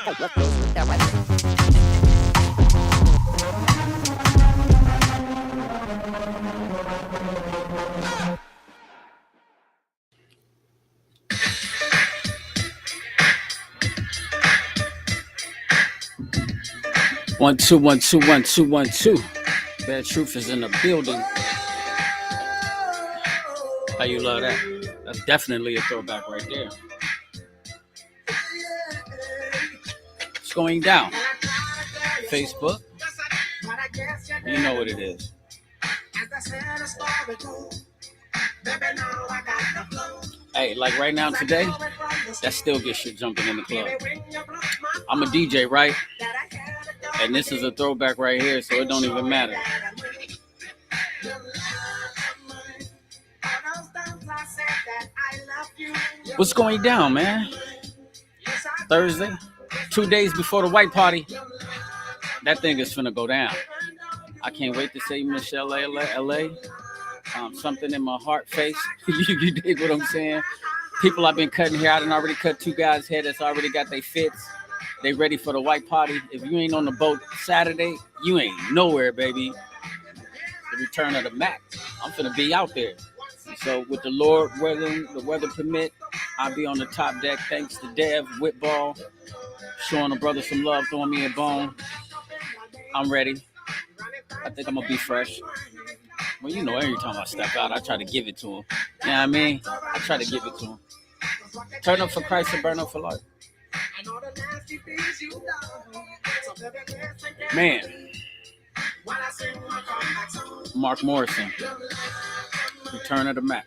One, two, one, two, one, two, one, two. Bad Truth is in the building. How you love that? That's definitely a throwback right there. It's going down. Facebook. You know what it is. Hey, like right now today, that still gets shit jumping in the club. I'm a DJ, right? And this is a throwback right here, so it don't even matter. What's going down, man? Thursday, 2 days before the white party. That thing is finna go down. I can't wait to see Michelle LA. Something in my heart face. You dig what I'm saying? People I've been cutting here. I done already cut 2 guys' head that's already got their fits. They ready for the white party. If you ain't on the boat Saturday, you ain't nowhere, baby. The return of the Mac. I'm finna be out there. So with the Lord willing, the weather permit, I'll be on the top deck. Thanks to Dev, Whitball, showing a brother some love, throwing me a bone. I'm ready. I think I'm gonna be fresh. Well, you know, every time I step out, I try to give it to him. You know what I mean? I try to give it to him. Turn up for Christ and burn up for life. Man. Mark Morrison. Return of the Mac.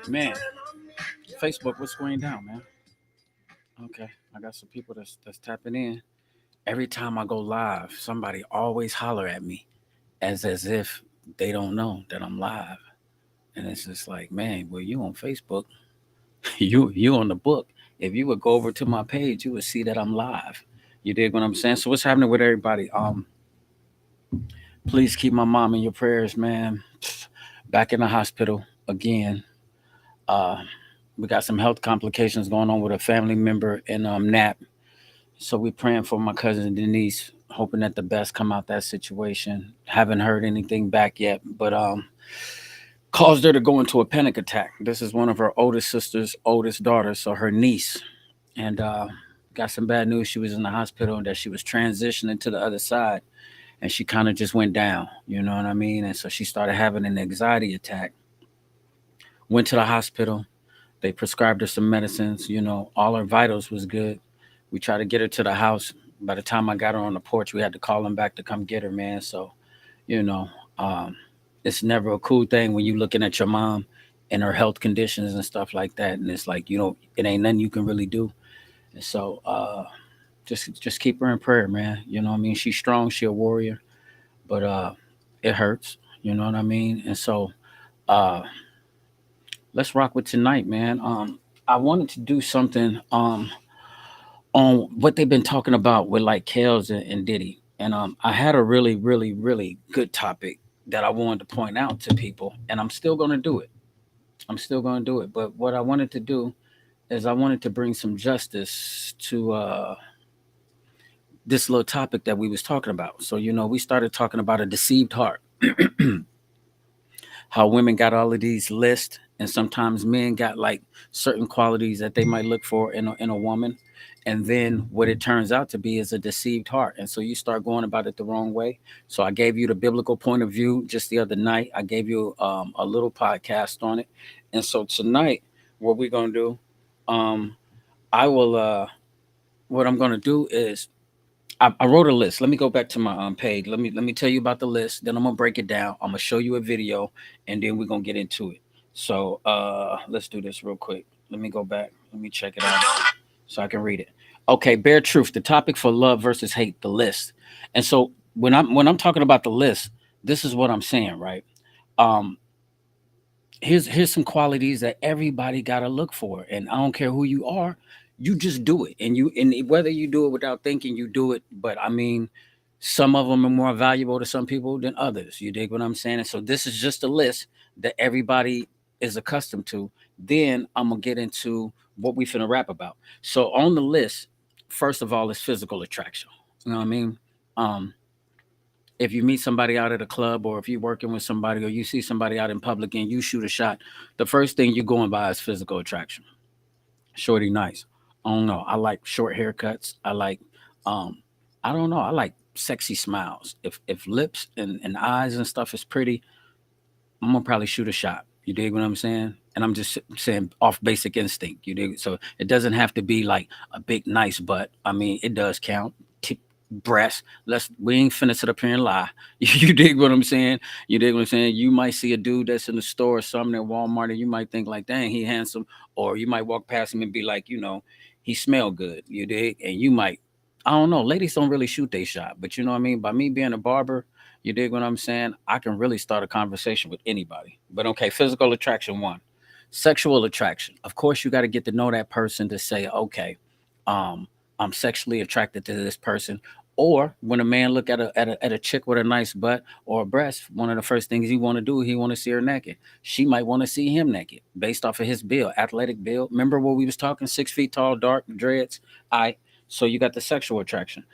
Man. Facebook, what's going down, man? Okay, I got some people that's tapping in. Every time I go live, somebody always holler at me as if they don't know that I'm live. And it's just like, man, well, you on Facebook, you on the book. If you would go over to my page, you would see that I'm live. You dig what I'm saying? So what's happening with everybody? Please keep my mom in your prayers, man. Back in the hospital again. We got some health complications going on with a family member in NAP. So we're praying for my cousin Denise, hoping that the best come out that situation. Haven't heard anything back yet, but caused her to go into a panic attack. This is one of her oldest sister's oldest daughters, so her niece. And got some bad news. She was in the hospital and that she was transitioning to the other side. And she kind of just went down, you know what I mean? And so she started having an anxiety attack. Went to the hospital. They prescribed her some medicines. You know, all her vitals was good. We tried to get her to the house. By the time I got her on the porch, we had to call him back to come get her, man. So, you know, it's never a cool thing when you looking at your mom and her health conditions and stuff like that. And it's like, you know, it ain't nothing you can really do. And so just keep her in prayer, man. You know what I mean? She's strong, she's a warrior, but it hurts. You know what I mean? And so uh let's rock with tonight, man. I wanted to do something on what they've been talking about with like Kels and Diddy. And I had a really, really, really good topic that I wanted to point out to people, and I'm still gonna do it. I'm still gonna do it. But what I wanted to do is I wanted to bring some justice to this little topic that we was talking about. So, you know, we started talking about a deceived heart. How women got all of these lists, and sometimes men got like certain qualities that they might look for in a woman, and then what it turns out to be is a deceived heart, and so you start going about it the wrong way. So I gave you the biblical point of view just the other night. I gave you a little podcast on it, and so tonight what we're gonna do, um, I will. What I'm gonna do is I wrote a list. Let me go back to my page. Let me tell you about the list. Then I'm gonna break it down. I'm gonna show you a video, and then we're gonna get into it. So let's do this real quick. Let me go back. Let me check it out so I can read it. Okay, bare truth. The topic for love versus hate. The list. And so when I'm talking about the list, this is what I'm saying, right? Um, here's some qualities that everybody got to look for, and I don't care who you are, you just do it, and whether you do it without thinking, you do it. But I mean, some of them are more valuable to some people than others. You dig what I'm saying? And so this is just a list that everybody is accustomed to. Then I'm gonna get into what we finna rap about. So on the list first of all, is physical attraction. You know what I mean? Um, if you meet somebody out at a club, or if you're working with somebody, or you see somebody out in public and you shoot a shot, the first thing you're going by is physical attraction. Shorty nice. I don't know. I like short haircuts. I like um I don't know. I like sexy smiles. If lips and eyes and stuff is pretty, I'm gonna probably shoot a shot. You dig what I'm saying? And I'm just saying off basic instinct. You dig? So it doesn't have to be like a big nice butt. I mean, it does count. Breasts. We ain't finna sit up here and lie. You dig what I'm saying? You dig what I'm saying? You might see a dude that's in the store or something at Walmart, and you might think like, dang, he handsome. Or you might walk past him and be like, he smell good. You dig? And you might, I don't know. Ladies don't really shoot they shot, but you know what I mean. By me being a barber, you dig what I'm saying? I can really start a conversation with anybody. But okay, physical attraction one. Sexual attraction. Of course, you got to get to know that person to say, okay, um, I'm sexually attracted to this person. Or when a man look at a chick with a nice butt or a breast, one of the first things he want to do, he want to see her naked. She might want to see him naked based off of his build, athletic build. Remember what we was talking? 6 feet tall, dark, dreads. I. So you got the sexual attraction.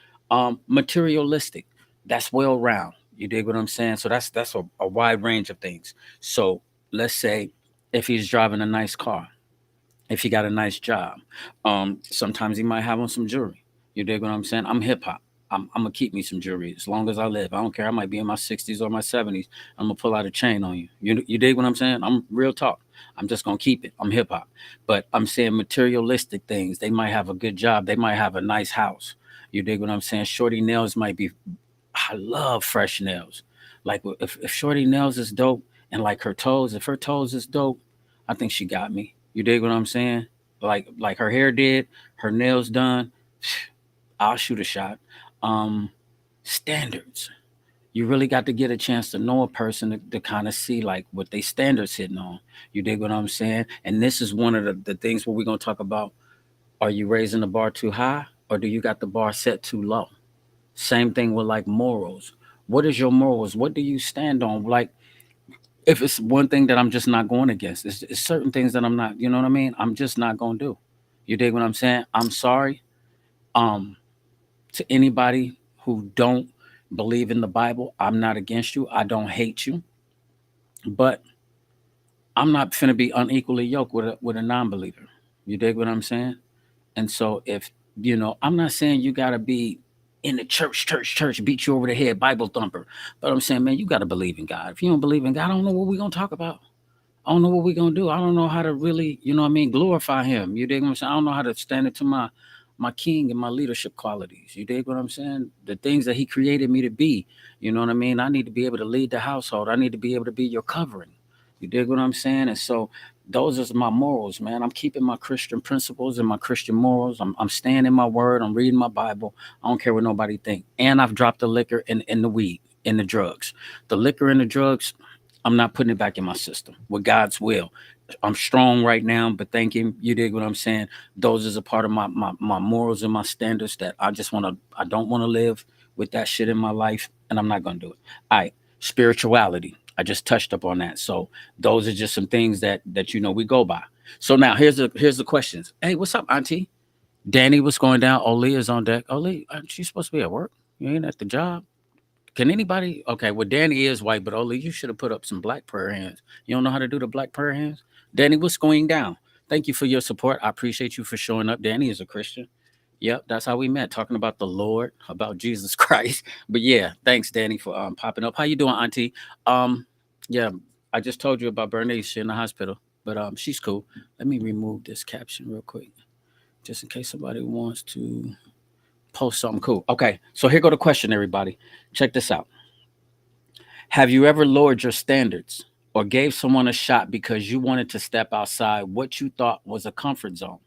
Materialistic. That's well round. You dig what I'm saying? So that's a wide range of things. So let's say if he's driving a nice car, if he got a nice job, sometimes he might have on some jewelry. You dig what I'm saying? I'm hip hop. I'm gonna keep me some jewelry as long as I live. I don't care. I might be in my 60s or my 70s. I'm gonna pull out a chain on you. You dig what I'm saying? I'm real talk. I'm just gonna keep it. I'm hip hop. But I'm saying materialistic things. They might have a good job. They might have a nice house. You dig what I'm saying? Shorty nails might be. I love fresh nails. Like if Shorty nails is dope, and like her toes, if her toes is dope, I think she got me. You dig what I'm saying? Like her hair did, her nails done. I'll shoot a shot. Um, Standards. You really got to get a chance to know a person to kind of see like what they standards hitting on. You dig what I'm saying? And this is one of the things where we're gonna talk about: are you raising the bar too high, or do you got the bar set too low? Same thing with like morals. What is your morals? What do you stand on? Like if it's one thing that I'm just not going against, it's certain things that I'm not, you know what I mean? I'm just not gonna do. You dig what I'm saying? I'm sorry. Um, to anybody who don't believe in the Bible, I'm not against you. I don't hate you, but I'm not finna be unequally yoked with a non-believer. You dig what I'm saying? And so if I'm not saying you gotta be in the church, beat you over the head, Bible thumper. But I'm saying, man, you gotta believe in God. If you don't believe in God, I don't know what we're gonna talk about. I don't know what we're gonna do. I don't know how to really, you know what I mean, glorify him. You dig what I'm saying? I don't know how to stand into my king and my leadership qualities. You dig what I'm saying? The things that he created me to be. You know what I mean? I need to be able to lead the household. I need to be able to be your covering. You dig what I'm saying? And so those are my morals, man. I'm keeping my Christian principles and my Christian morals. I'm staying in my word. I'm reading my Bible. I don't care what nobody think. And I've dropped the liquor and the weed and the drugs. The liquor and the drugs, I'm not putting it back in my system with God's will. I'm strong right now, but thank him. You dig what I'm saying? Those is a part of my morals and my standards that I don't want to live with that shit in my life, and I'm not gonna do it. All right. Spirituality. I just touched up on that. So those are just some things that we go by. So now here's the questions. Hey, what's up, Auntie? Danny, what's going down? Oli is on deck. Oli, aren't you supposed to be at work? You ain't at the job. Can anybody? Okay, well, Danny is white, but Oli, you should have put up some black prayer hands. You don't know how to do the black prayer hands? Danny, what's going down? Thank you for your support. I appreciate you for showing up. Danny is a Christian. Yep, that's how we met, talking about the Lord, about Jesus Christ. But yeah, thanks, Danny, for popping up. How you doing, Auntie? Um, yeah, I just told you about Bernice. She's in the hospital, but she's cool. Let me remove this caption real quick, just in case somebody wants to post something cool. Okay, so here go the question, everybody. Check this out. Have you ever lowered your standards or gave someone a shot because you wanted to step outside what you thought was a comfort zone?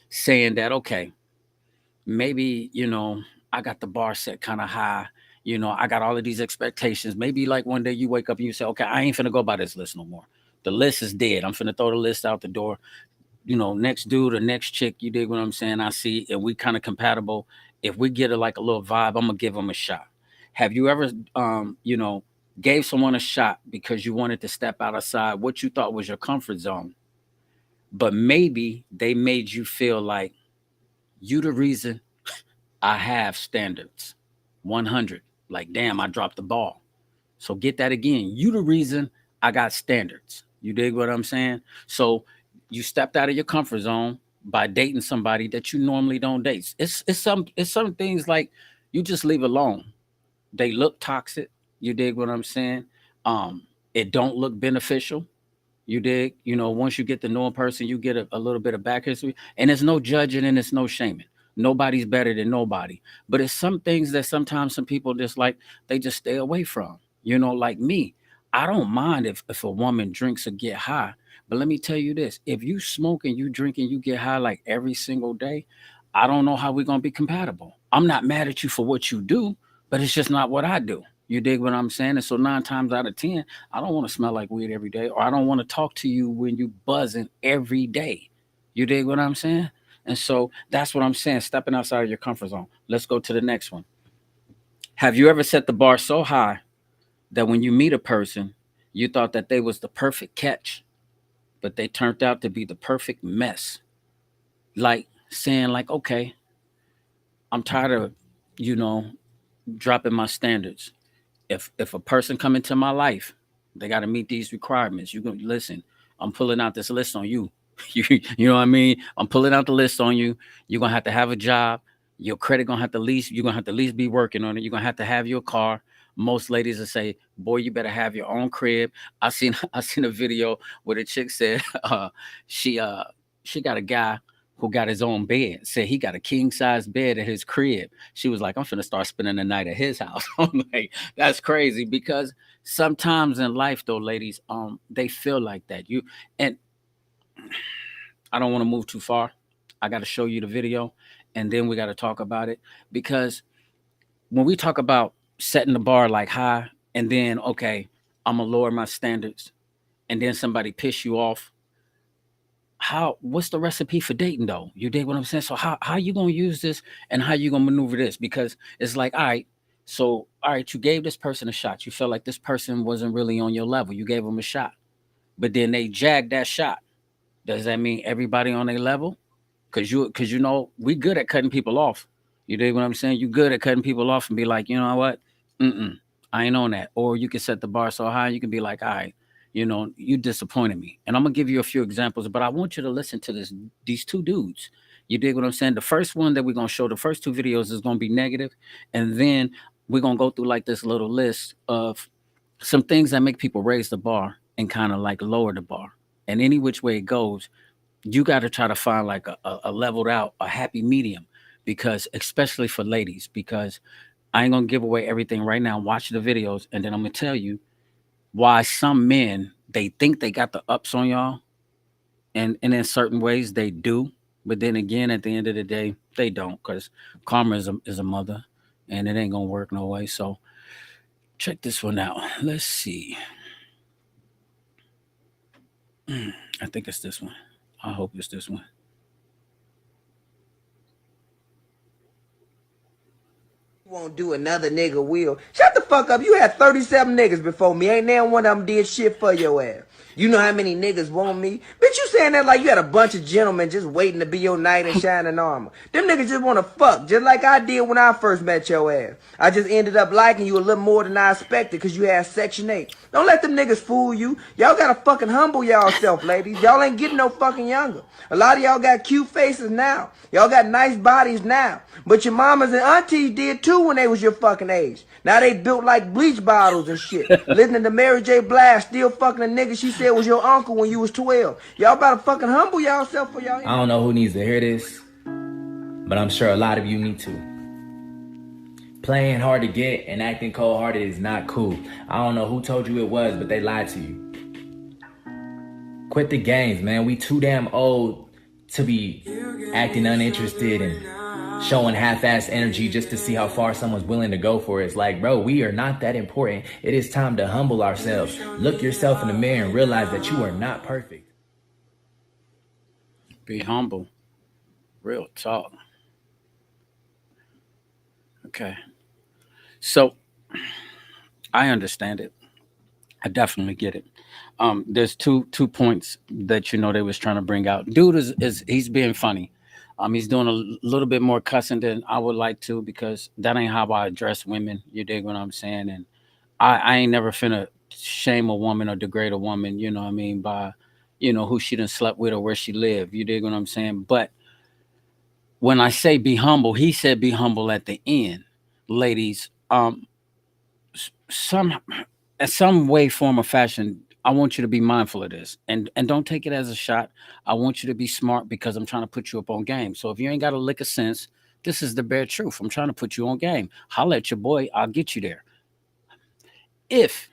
Saying that, okay, maybe, I got the bar set kind of high. I got all of these expectations. Maybe like one day you wake up and you say, okay, I ain't finna go by this list no more. The list is dead. I'm finna throw the list out the door. Next dude or next chick, you dig what I'm saying? I see, and we kind of compatible. If we get like a little vibe, I'm gonna give them a shot. Have you ever, gave someone a shot because you wanted to step outside what you thought was your comfort zone, but maybe they made you feel like you the reason I have standards. 100. Like, damn, I dropped the ball. So get that again. You the reason I got standards. You dig what I'm saying? So you stepped out of your comfort zone by dating somebody that you normally don't date. It's some things like you just leave alone. They look toxic. You dig what I'm saying? Um, it don't look beneficial. You dig? Once you get to know a person, you get a little bit of back history, and it's no judging and it's no shaming. Nobody's better than nobody. But it's some things that sometimes some people just like, they just stay away from. Like me, I don't mind if a woman drinks or get high. But let me tell you this: if you smoke and you drink and you get high like every single day, I don't know how we're gonna be compatible. I'm not mad at you for what you do, but it's just not what I do. You dig what I'm saying? And so 9 times out of 10, I don't want to smell like weed every day, or I don't want to talk to you when you buzzing every day. You dig what I'm saying? And so that's what I'm saying, stepping outside of your comfort zone. Let's go to the next one. Have you ever set the bar so high that when you meet a person, you thought that they was the perfect catch, but they turned out to be the perfect mess? Like saying like, okay, I'm tired of, you know, dropping my standards. If a person come into my life, they got to meet these requirements. You can listen. I'm pulling out this list on you. You know what I mean? I'm pulling out the list on you. You're gonna have to have a job. Your credit gonna have to least. You're gonna have to at least be working on it. You're gonna have to have your car. Most ladies will say, "Boy, you better have your own crib." I seen I seen a video where the chick said, she uh she got a guy who got his own bed. Said he got a king size bed at his crib. She was like, "I'm finna start spending the night at his house." I'm like, that's crazy because sometimes in life though, ladies, they feel like that. And I don't want to move too far. I got to show you the video and then we got to talk about it because when we talk about setting the bar like high and then okay, I'm gonna lower my standards and then somebody piss you off. How what's the recipe for dating though? You dig what I'm saying? So how you gonna use this and how you gonna maneuver this? Because it's like, all right, so all right, you gave this person a shot. You felt like this person wasn't really on your level. You gave them a shot, but then they jagged that shot. Does that mean everybody on their level? Cause we good at cutting people off. You dig what I'm saying? You good at cutting people off and be like, you know what? Mm-mm, I ain't on that. Or you can set the bar so high, you can be like, all right, you disappointed me. And I'm gonna give you a few examples, but I want you to listen to these two dudes. You dig what I'm saying? The first one that we're gonna show, the first two videos is gonna be negative, and then we're gonna go through like this little list of some things that make people raise the bar and kind of like lower the bar. And any which way it goes, you got to try to find like a leveled out, a happy medium, because especially for ladies, because I ain't gonna give away everything right now. Watch the videos, and then I'm gonna tell you why some men they think they got the ups on y'all, and in certain ways they do, but then again, at the end of the day, they don't, because karma is a mother, and it ain't gonna work no way. So check this one out. Let's see. I think it's this one. I hope it's this one. Won't do another nigga will. Shut the fuck up. You had 37 niggas before me. Ain't now one of them did shit for your ass. You know how many niggas want me? Bitch, you saying that like you had a bunch of gentlemen just waiting to be your knight in shining armor. Them niggas just wanna fuck, just like I did when I first met your ass. I just ended up liking you a little more than I expected cause you had Section 8. Don't let them niggas fool you. Y'all gotta fucking humble y'all self, ladies. Y'all ain't getting no fucking younger. A lot of y'all got cute faces now. Y'all got nice bodies now. But your mamas and aunties did too when they was your fucking age. Now they built like bleach bottles and shit. Listening to Mary J. Blige still fucking a nigga she said was your uncle when you was 12. Y'all better fucking humble y'all self for y'all. I don't know who needs to hear this, but I'm sure a lot of you need to. Playing hard to get and acting cold-hearted is not cool. I don't know who told you it was, but they lied to you. Quit the games, man. We too damn old to be acting uninterested and showing half-assed energy just to see how far someone's willing to go for it. It's like, bro, we are not that important. It is time to humble ourselves. Look yourself in the mirror and realize that you are not perfect. Be humble. Real talk. Okay. So I understand it. I definitely get it. There's two points that they was trying to bring out. Dude is he's being funny. He's doing a little bit more cussing than I would like to because that ain't how I address women. You dig what I'm saying? And I ain't never finna shame a woman or degrade a woman, you know what I mean, by, who she done slept with or where she lived. You dig what I'm saying? But when I say be humble, he said be humble at the end. Ladies, some in some way, form, or fashion, I want you to be mindful of this, and don't take it as a shot. I want you to be smart because I'm trying to put you up on game. So if you ain't got a lick of sense, this is the bare truth. I'm trying to put you on game. Holla at your boy. I'll get you there. If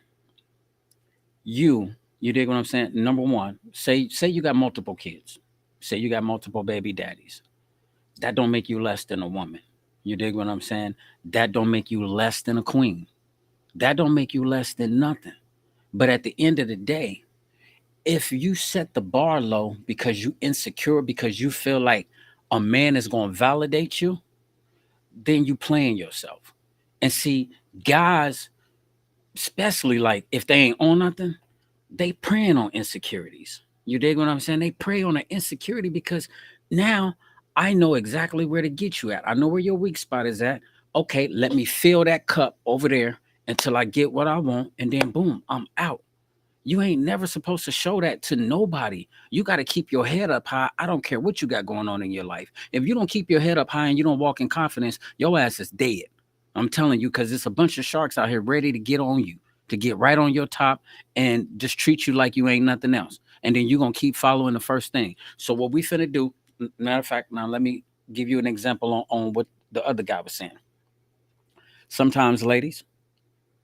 you dig what I'm saying? Number one, say you got multiple kids. Say you got multiple baby daddies. That don't make you less than a woman. You dig what I'm saying? That don't make you less than a queen. That don't make you less than nothing. But at the end of the day, if you set the bar low because you insecure, because you feel like a man is going to validate you, then you playing yourself. And see, guys, especially like if they ain't on nothing, they preying on insecurities. You dig what I'm saying? They prey on an insecurity because now I know exactly where to get you at. I know where your weak spot is at. Okay, let me fill that cup over there until I get what I want, and then boom, I'm out. You ain't never supposed to show that to nobody. You got to keep your head up high. I don't care what you got going on in your life. If you don't keep your head up high and you don't walk in confidence, your ass is dead. I'm telling you, because it's a bunch of sharks out here ready to get on you, to get right on your top and just treat you like you ain't nothing else. And then you're going to keep following the first thing. So, what we finna do, matter of fact, now let me give you an example on what the other guy was saying. Sometimes, ladies,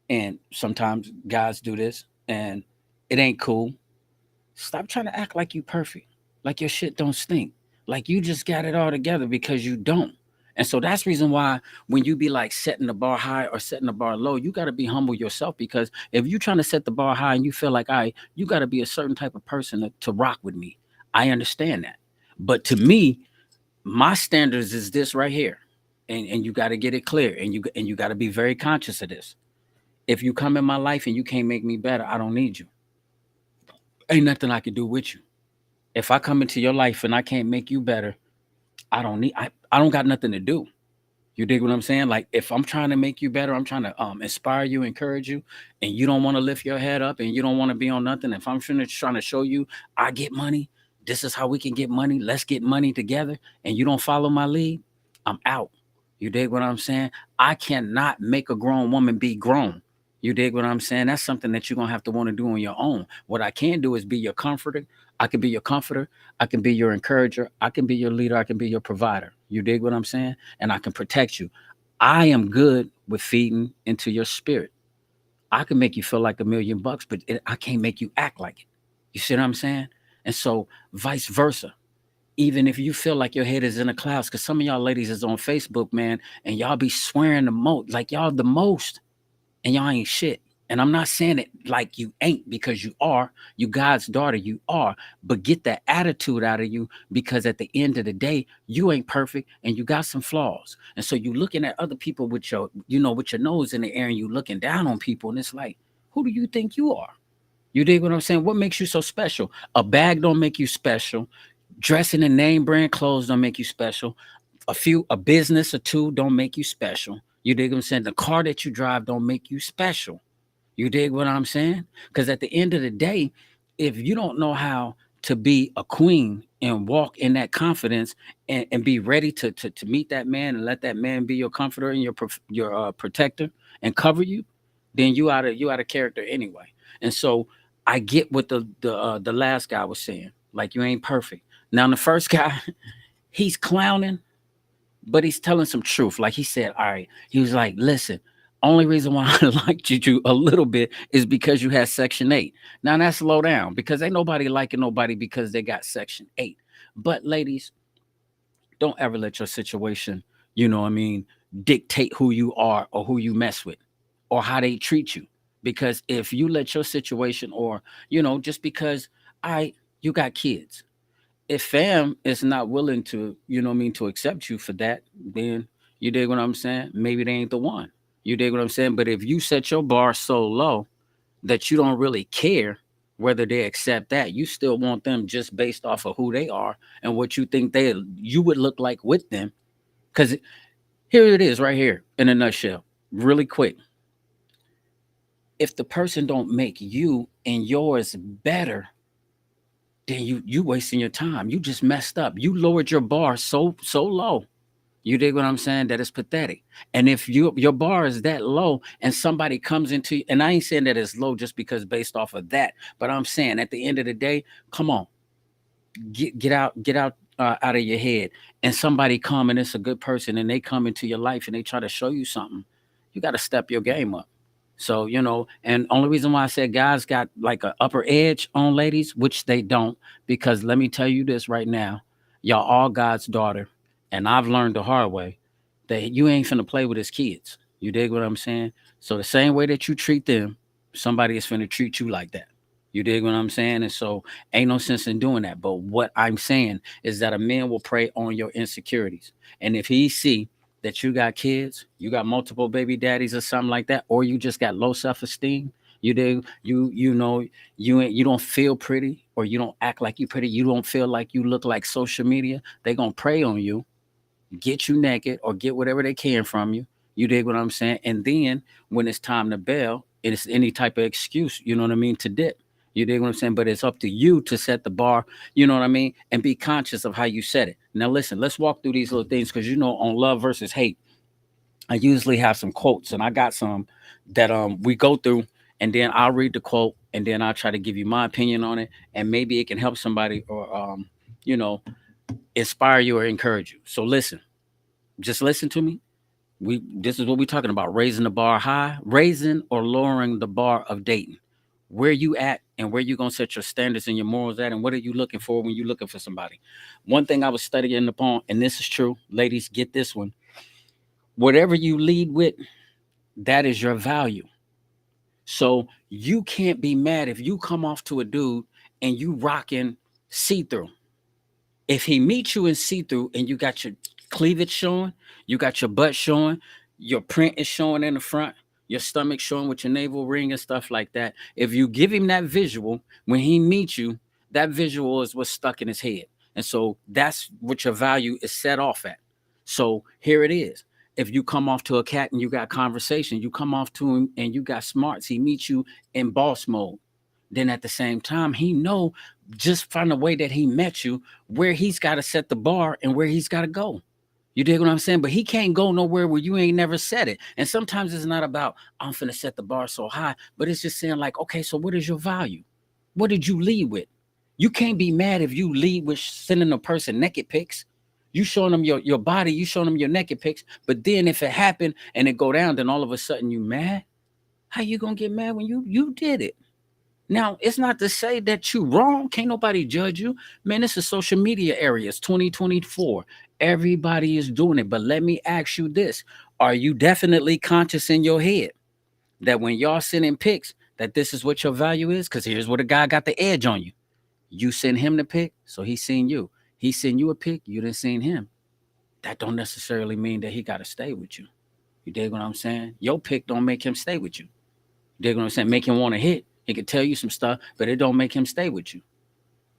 and sometimes guys do this, and it ain't cool. Stop trying to act like you perfect, like your shit don't stink, like you just got it all together because you don't. And so that's reason why when you be like setting the bar high or setting the bar low, you got to be humble yourself because if you're trying to set the bar high and you feel like you got to be a certain type of person to rock with me. I understand that, but to me, my standards is this right here, and you got to get it clear, and you got to be very conscious of this. If you come in my life and you can't make me better, I don't need you. Ain't nothing I can do with you. If I come into your life and I can't make you better, I don't got nothing to do. You dig what I'm saying? Like if I'm trying to make you better, I'm trying to inspire you, encourage you, and you don't want to lift your head up and you don't want to be on nothing. If I'm trying to show you I get money, this is how we can get money. Let's get money together, and you don't follow my lead, I'm out. You dig what I'm saying? I cannot make a grown woman be grown. You dig what I'm saying? That's something that you're gonna have to want to do on your own. What I can do is be your comforter. I can be your comforter. I can be your encourager. I can be your leader. I can be your provider. You dig what I'm saying? And I can protect you. I am good with feeding into your spirit. I can make you feel like $1,000,000, but I can't make you act like it. You see what I'm saying? And so, vice versa. Even if you feel like your head is in the clouds, because some of y'all ladies is on Facebook, man, and y'all be swearing the most, like y'all the most, and y'all ain't shit. And I'm not saying it like you ain't because you are. You God's daughter, you are. But get that attitude out of you because at the end of the day, you ain't perfect and you got some flaws. And so you looking at other people with your nose in the air and you looking down on people, and it's like, who do you think you are? You dig what I'm saying? What makes you so special? A bag don't make you special. Dressing in name brand clothes don't make you special. A business or two don't make you special. You dig what I'm saying? The car that you drive don't make you special. You dig what I'm saying? Because at the end of the day, if you don't know how to be a queen and walk in that confidence and be ready to meet that man and let that man be your comforter and your protector and cover you, then you out of character anyway. And so I get what the last guy was saying. Like you ain't perfect. Now the first guy, he's clowning, but he's telling some truth. Like he said, all right, he was like, listen, only reason why I liked you a little bit is because you had Section 8. Now that's low down because ain't nobody liking nobody because they got Section 8. But ladies, don't ever let your situation, I mean, dictate who you are or who you mess with or how they treat you. Because if you let your situation or, just because you got kids, if fam is not willing to, to accept you for that, then you dig what I'm saying? Maybe they ain't the one. You dig what I'm saying? But if you set your bar so low that you don't really care, Whether they accept that, you still want them just based off of who they are and what you think you would look like with them. Because here it is right here in a nutshell, really quick. If the person don't make you and yours better, then you wasting your time. You just messed up. You lowered your bar so low. You dig what I'm saying? That is pathetic. And if your bar is that low and somebody comes into, and I ain't saying that it's low just because based off of that, but I'm saying at the end of the day, come on, get out of your head. And somebody come and it's a good person and they come into your life and they try to show you something, you got to step your game up. So, and only reason why I said guys got like a upper edge on ladies, which they don't, because let me tell you this right now, y'all all God's daughter, and I've learned the hard way that you ain't finna play with his kids. You dig what I'm saying? So the same way that you treat them, somebody is finna treat you like that. You dig what I'm saying? And so ain't no sense in doing that. But what I'm saying is that a man will prey on your insecurities. And if he see that you got kids, you got multiple baby daddies or something like that, or you just got low self-esteem, you dig, you don't feel pretty, or you don't act like you pretty, you don't feel like you look like social media, they gonna prey on you, get you naked or get whatever they can from you. You dig what I'm saying? And then when it's time to bail, it's any type of excuse, you know what I mean, to dip. You dig what I'm saying? But it's up to you to set the bar, you know what I mean? And be conscious of how you set it. Now, listen, let's walk through these little things because, on love versus hate, I usually have some quotes and I got some that we go through and then I'll read the quote and then I'll try to give you my opinion on it. And maybe it can help somebody or, you know, inspire you or encourage you. So listen, just listen to me. This is what we're talking about: raising the bar high, raising or lowering the bar of dating. Where you at and where you gonna set your standards and your morals at, and what are you looking for when you're looking for somebody? One thing I was studying upon, and this is true, ladies, get this one. Whatever you lead with, that is your value. So you can't be mad if you come off to a dude and you rocking see-through. If he meets you in see-through and you got your cleavage showing, you got your butt showing, your print is showing in the front, your stomach showing with your navel ring and stuff like that. If you give him that visual when he meets you, that visual is what's stuck in his head. And so that's what your value is set off at. So here it is. If you come off to a cat and you got conversation, you come off to him and you got smarts, he meets you in boss mode. Then at the same time, he know just from the way that he met you where he's got to set the bar and where he's got to go. You dig what I'm saying? But he can't go nowhere where you ain't never set it. And sometimes it's not about I'm finna set the bar so high, but it's just saying like, okay, so what is your value? What did you lead with? You can't be mad if you lead with sending a person naked pics. You showing them your body, you showing them your naked pics. But then if it happened and it go down, then all of a sudden you mad. How you gonna get mad when you did it? Now, it's not to say that you wrong. Can't nobody judge you. Man, it's a social media area. It's 2024. Everybody is doing it. But let me ask you this. Are you definitely conscious in your head that when y'all sending pics, that this is what your value is? Because here's where the guy got the edge on you. You send him the pic, so he seen you. He send you a pic, you didn't seen him. That don't necessarily mean that he got to stay with you. You dig what I'm saying? Your pic don't make him stay with you. Dig what I'm saying? Make him want to hit. He can tell you some stuff, but it don't make him stay with you.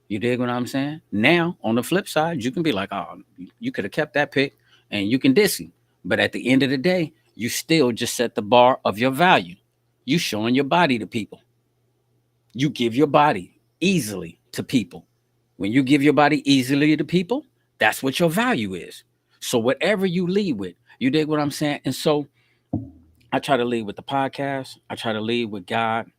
You dig what I'm saying? Now, on the flip side, you can be like, oh, you could have kept that pick and you can diss him. But at the end of the day, you still just set the bar of your value. You showing your body to people. You give your body easily to people. When you give your body easily to people, that's what your value is. So whatever you lead with, you dig what I'm saying? And so I try to lead with the podcast. I try to lead with God.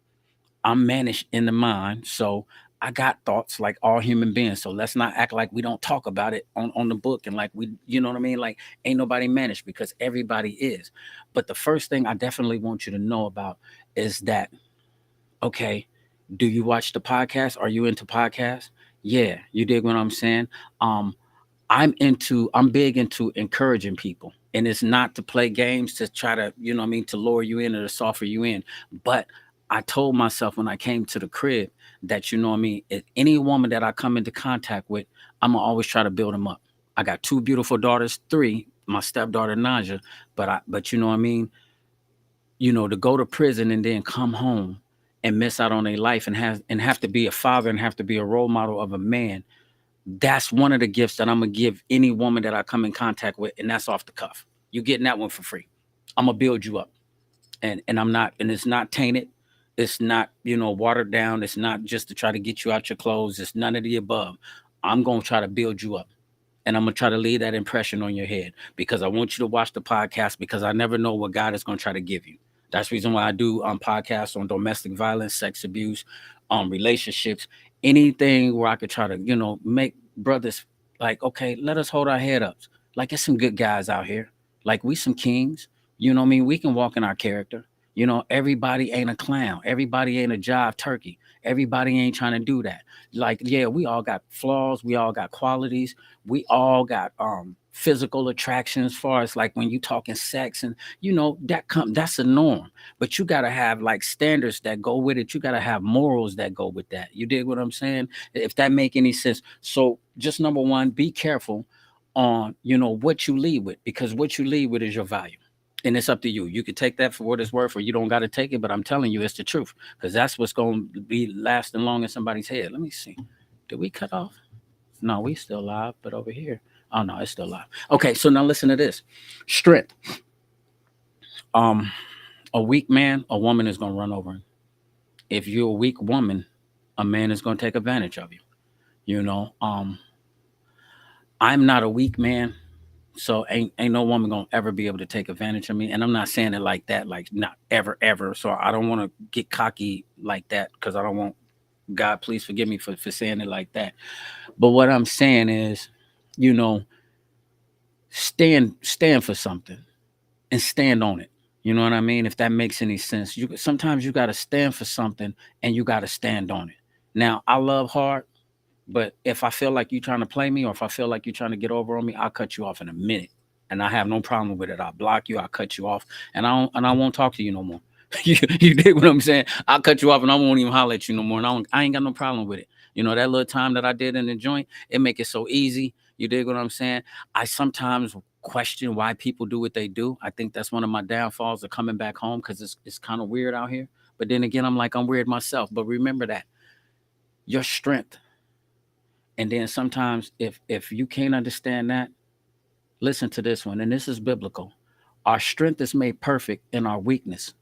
I'm managed in the mind. So I got thoughts like all human beings. So let's not act like we don't talk about it on the book and like we, you know what I mean? Like ain't nobody managed because everybody is. But the first thing I definitely want you to know about is that, okay, do you watch the podcast? Are you into podcasts? Yeah, you dig what I'm saying? Um, I'm big into encouraging people. And it's not to play games to try to, you know what I mean, to lower you in or to soften you in. But I told myself when I came to the crib that, you know what I mean, if any woman that I come into contact with, I'm gonna always try to build them up. I got two beautiful daughters, three, my stepdaughter Naja, but you know what I mean, to go to prison and then come home and miss out on their life and have to be a father and have to be a role model of a man. That's one of the gifts that I'm gonna give any woman that I come in contact with, and that's off the cuff. You getting that one for free. I'm gonna build you up, and I'm not, and it's not tainted. It's not, watered down. It's not just to try to get you out your clothes. It's none of the above. I'm gonna try to build you up, and I'm gonna try to leave that impression on your head because I want you to watch the podcast because I never know what God is gonna try to give you. That's the reason why I do podcasts on domestic violence, sex abuse, relationships, anything where I could try to, make brothers like, okay, let us hold our head up. Like it's some good guys out here. Like we some kings. You know what I mean? We can walk in our character. Everybody ain't a clown. Everybody ain't a jive turkey. Everybody ain't trying to do that. Like, yeah, we all got flaws. We all got qualities. We all got physical attraction as far as like when you talking sex and that's a norm. But you gotta have like standards that go with it. You gotta have morals that go with that. You dig what I'm saying? If that make any sense. So just number one, be careful on what you lead with, because what you lead with is your value. And it's up to you. You could take that for what it's worth, or you don't got to take it. But I'm telling you, it's the truth, because that's what's going to be lasting long in somebody's head. Let me see. Did we cut off? No, we still live, but over here. Oh no, it's still live. Okay, so now listen to this. Strength. Um, a weak man, a woman is gonna run over him. If you're a weak woman, a man is gonna take advantage of you. You know, I'm not a weak man, so ain't no woman gonna ever be able to take advantage of me. And I'm not saying it like that, like not ever. So I don't want to get cocky like that because I don't want God, please forgive me for saying it like that. But what I'm saying is, you know, stand for something and stand on it. You know what I mean? If that makes any sense. Sometimes you got to stand for something and you got to stand on it. Now, I love hard, but if I feel like you're trying to play me, or if I feel like you're trying to get over on me, I'll cut you off in a minute. And I have no problem with it. I'll block you, I'll cut you off, and I won't talk to you no more. You dig what I'm saying? I'll cut you off and I won't even holler at you no more. And I ain't got no problem with it. That little time that I did in the joint, it make it so easy. You dig what I'm saying? I sometimes question why people do what they do. I think that's one of my downfalls of coming back home, because it's kind of weird out here. But then again, I'm weird myself. But remember that your strength. And then sometimes if you can't understand that, listen to this one. And this is biblical. Our strength is made perfect in our weakness.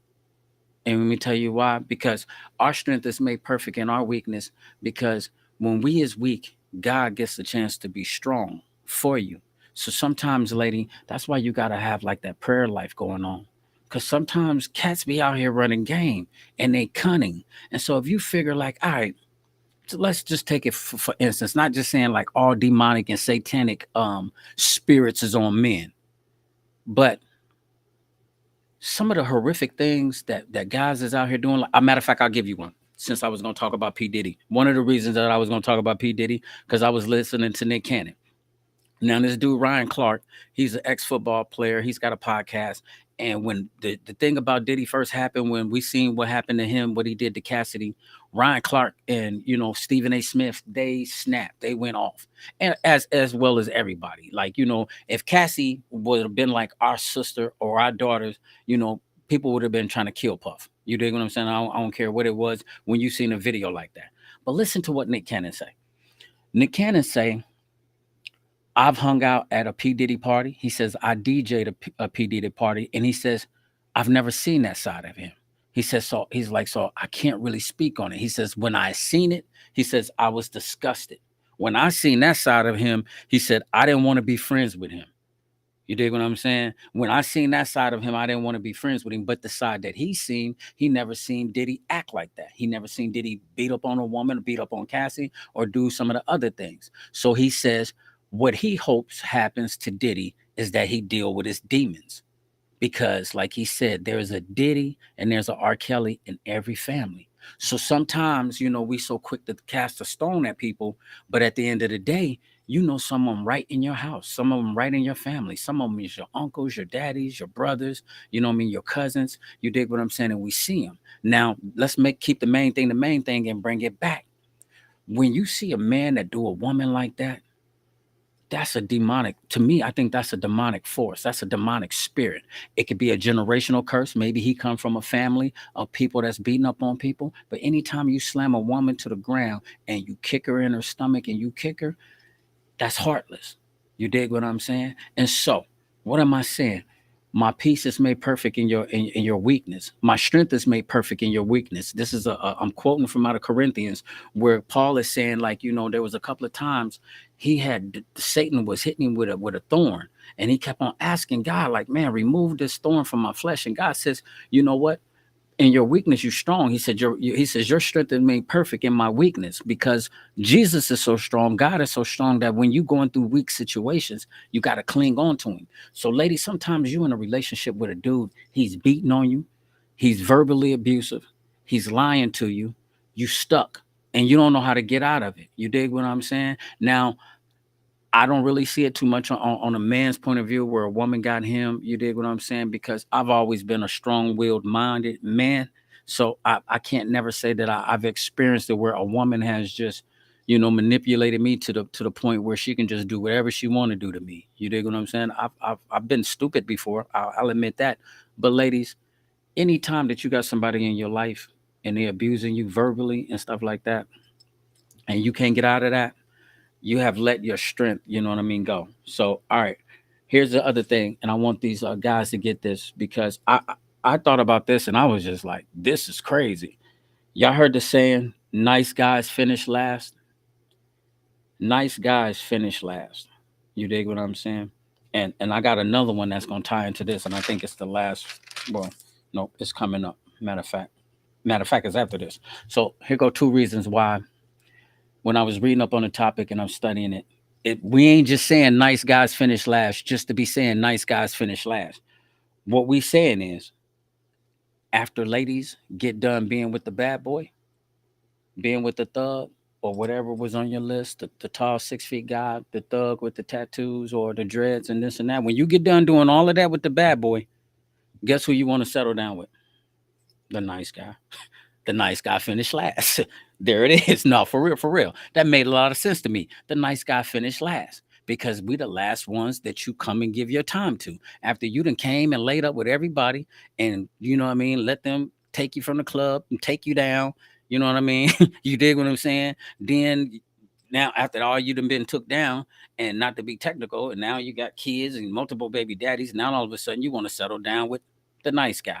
And let me tell you why. Because our strength is made perfect in our weakness. Because when we is weak, God gets the chance to be strong for you. So sometimes, lady, that's why you gotta have like that prayer life going on. Cause sometimes cats be out here running game and they cunning. And so if you figure like, all right, so let's just take it for instance, not just saying like all demonic and satanic spirits is on men, but some of the horrific things that guys is out here doing. Like, a matter of fact, I'll give you one. Since I was going to talk about P Diddy, one of the reasons that I was going to talk about P Diddy, because I was listening to Nick Cannon. Now, this dude, Ryan Clark, he's an ex-football player. He's got a podcast. And when the thing about Diddy first happened, when we seen what happened to him, what he did to Cassidy, Ryan Clark and, Stephen A. Smith, they snapped. They went off. And as well as everybody. Like, if Cassie would have been like our sister or our daughters, people would have been trying to kill Puff. You dig what I'm saying? I don't care what it was when you seen a video like that. But listen to what Nick Cannon say. Nick Cannon say, I've hung out at a P. Diddy party. He says, I DJ'd a P. Diddy party. And he says, I've never seen that side of him. He says, so he's like, so I can't really speak on it. He says, when I seen it, he says, I was disgusted. When I seen that side of him, he said, I didn't want to be friends with him. You dig what I'm saying? When I seen that side of him, I didn't want to be friends with him. But the side that he seen, he never seen Diddy act like that. He never seen Diddy beat up on a woman, beat up on Cassie, or do some of the other things. So he says what he hopes happens to Diddy is that he deal with his demons. Because, like he said, there's a Diddy and there's a R. Kelly in every family. So sometimes, we so quick to cast a stone at people, but at the end of the day, some of them right in your house, some of them right in your family, some of them is your uncles, your daddies, your brothers, your cousins. You dig what I'm saying? And we see them. Now, let's keep the main thing and bring it back. When you see a man that do a woman like that, that's a demonic, to me, I think that's a demonic force. That's a demonic spirit. It could be a generational curse. Maybe he come from a family of people that's beating up on people. But anytime you slam a woman to the ground and you kick her in her stomach and you kick her, that's heartless. You dig what I'm saying? And so, what am I saying? My peace is made perfect in in your weakness. My strength is made perfect in your weakness. This is I'm quoting from out of Corinthians, where Paul is saying, like, there was a couple of times he had Satan was hitting him with a thorn, and he kept on asking God, like, man, remove this thorn from my flesh. And God says, you know what? In your weakness you're strong. He said he says your strength is made perfect in my weakness, because Jesus is so strong, God is so strong, that when you're going through weak situations, you got to cling on to him. So ladies, sometimes you in a relationship with a dude, he's beating on you, he's verbally abusive, he's lying to you, you stuck, and you don't know how to get out of it. You dig what I'm saying? Now, I don't really see it too much on a man's point of view where a woman got him. You dig what I'm saying? Because I've always been a strong-willed minded man. So I can't never say that I've experienced it where a woman has just, manipulated me to the point where she can just do whatever she want to do to me. You dig what I'm saying? I've been stupid before. I'll admit that. But ladies, anytime that you got somebody in your life and they abusing you verbally and stuff like that, and you can't get out of that, you have let your strength, you know what I mean, go. So, all right, here's the other thing, and I want these guys to get this, because I thought about this and I was just like, this is crazy. Y'all heard the saying, "Nice guys finish last." Nice guys finish last. You dig what I'm saying? And I got another one that's gonna tie into this, and I think it's the last. Well, no, it's coming up. Matter of fact, it's after this. So here go two reasons why, when I was reading up on the topic and I'm studying it, we ain't just saying nice guys finish last just to be saying nice guys finish last. What we saying is, after ladies get done being with the bad boy, being with the thug, or whatever was on your list, the tall 6 feet guy, the thug with the tattoos or the dreads and this and that, when you get done doing all of that with the bad boy, guess who you want to settle down with? The nice guy. The nice guy finished last. There it is. No, for real, for real. That made a lot of sense to me. The nice guy finished last, because we the last ones that you come and give your time to. After you done came and laid up with everybody, and you know what I mean, let them take you from the club and take you down. You know what I mean? You dig what I'm saying? Then now, after all you done been took down, and not to be technical, and now you got kids and multiple baby daddies. Now all of a sudden you want to settle down with the nice guy.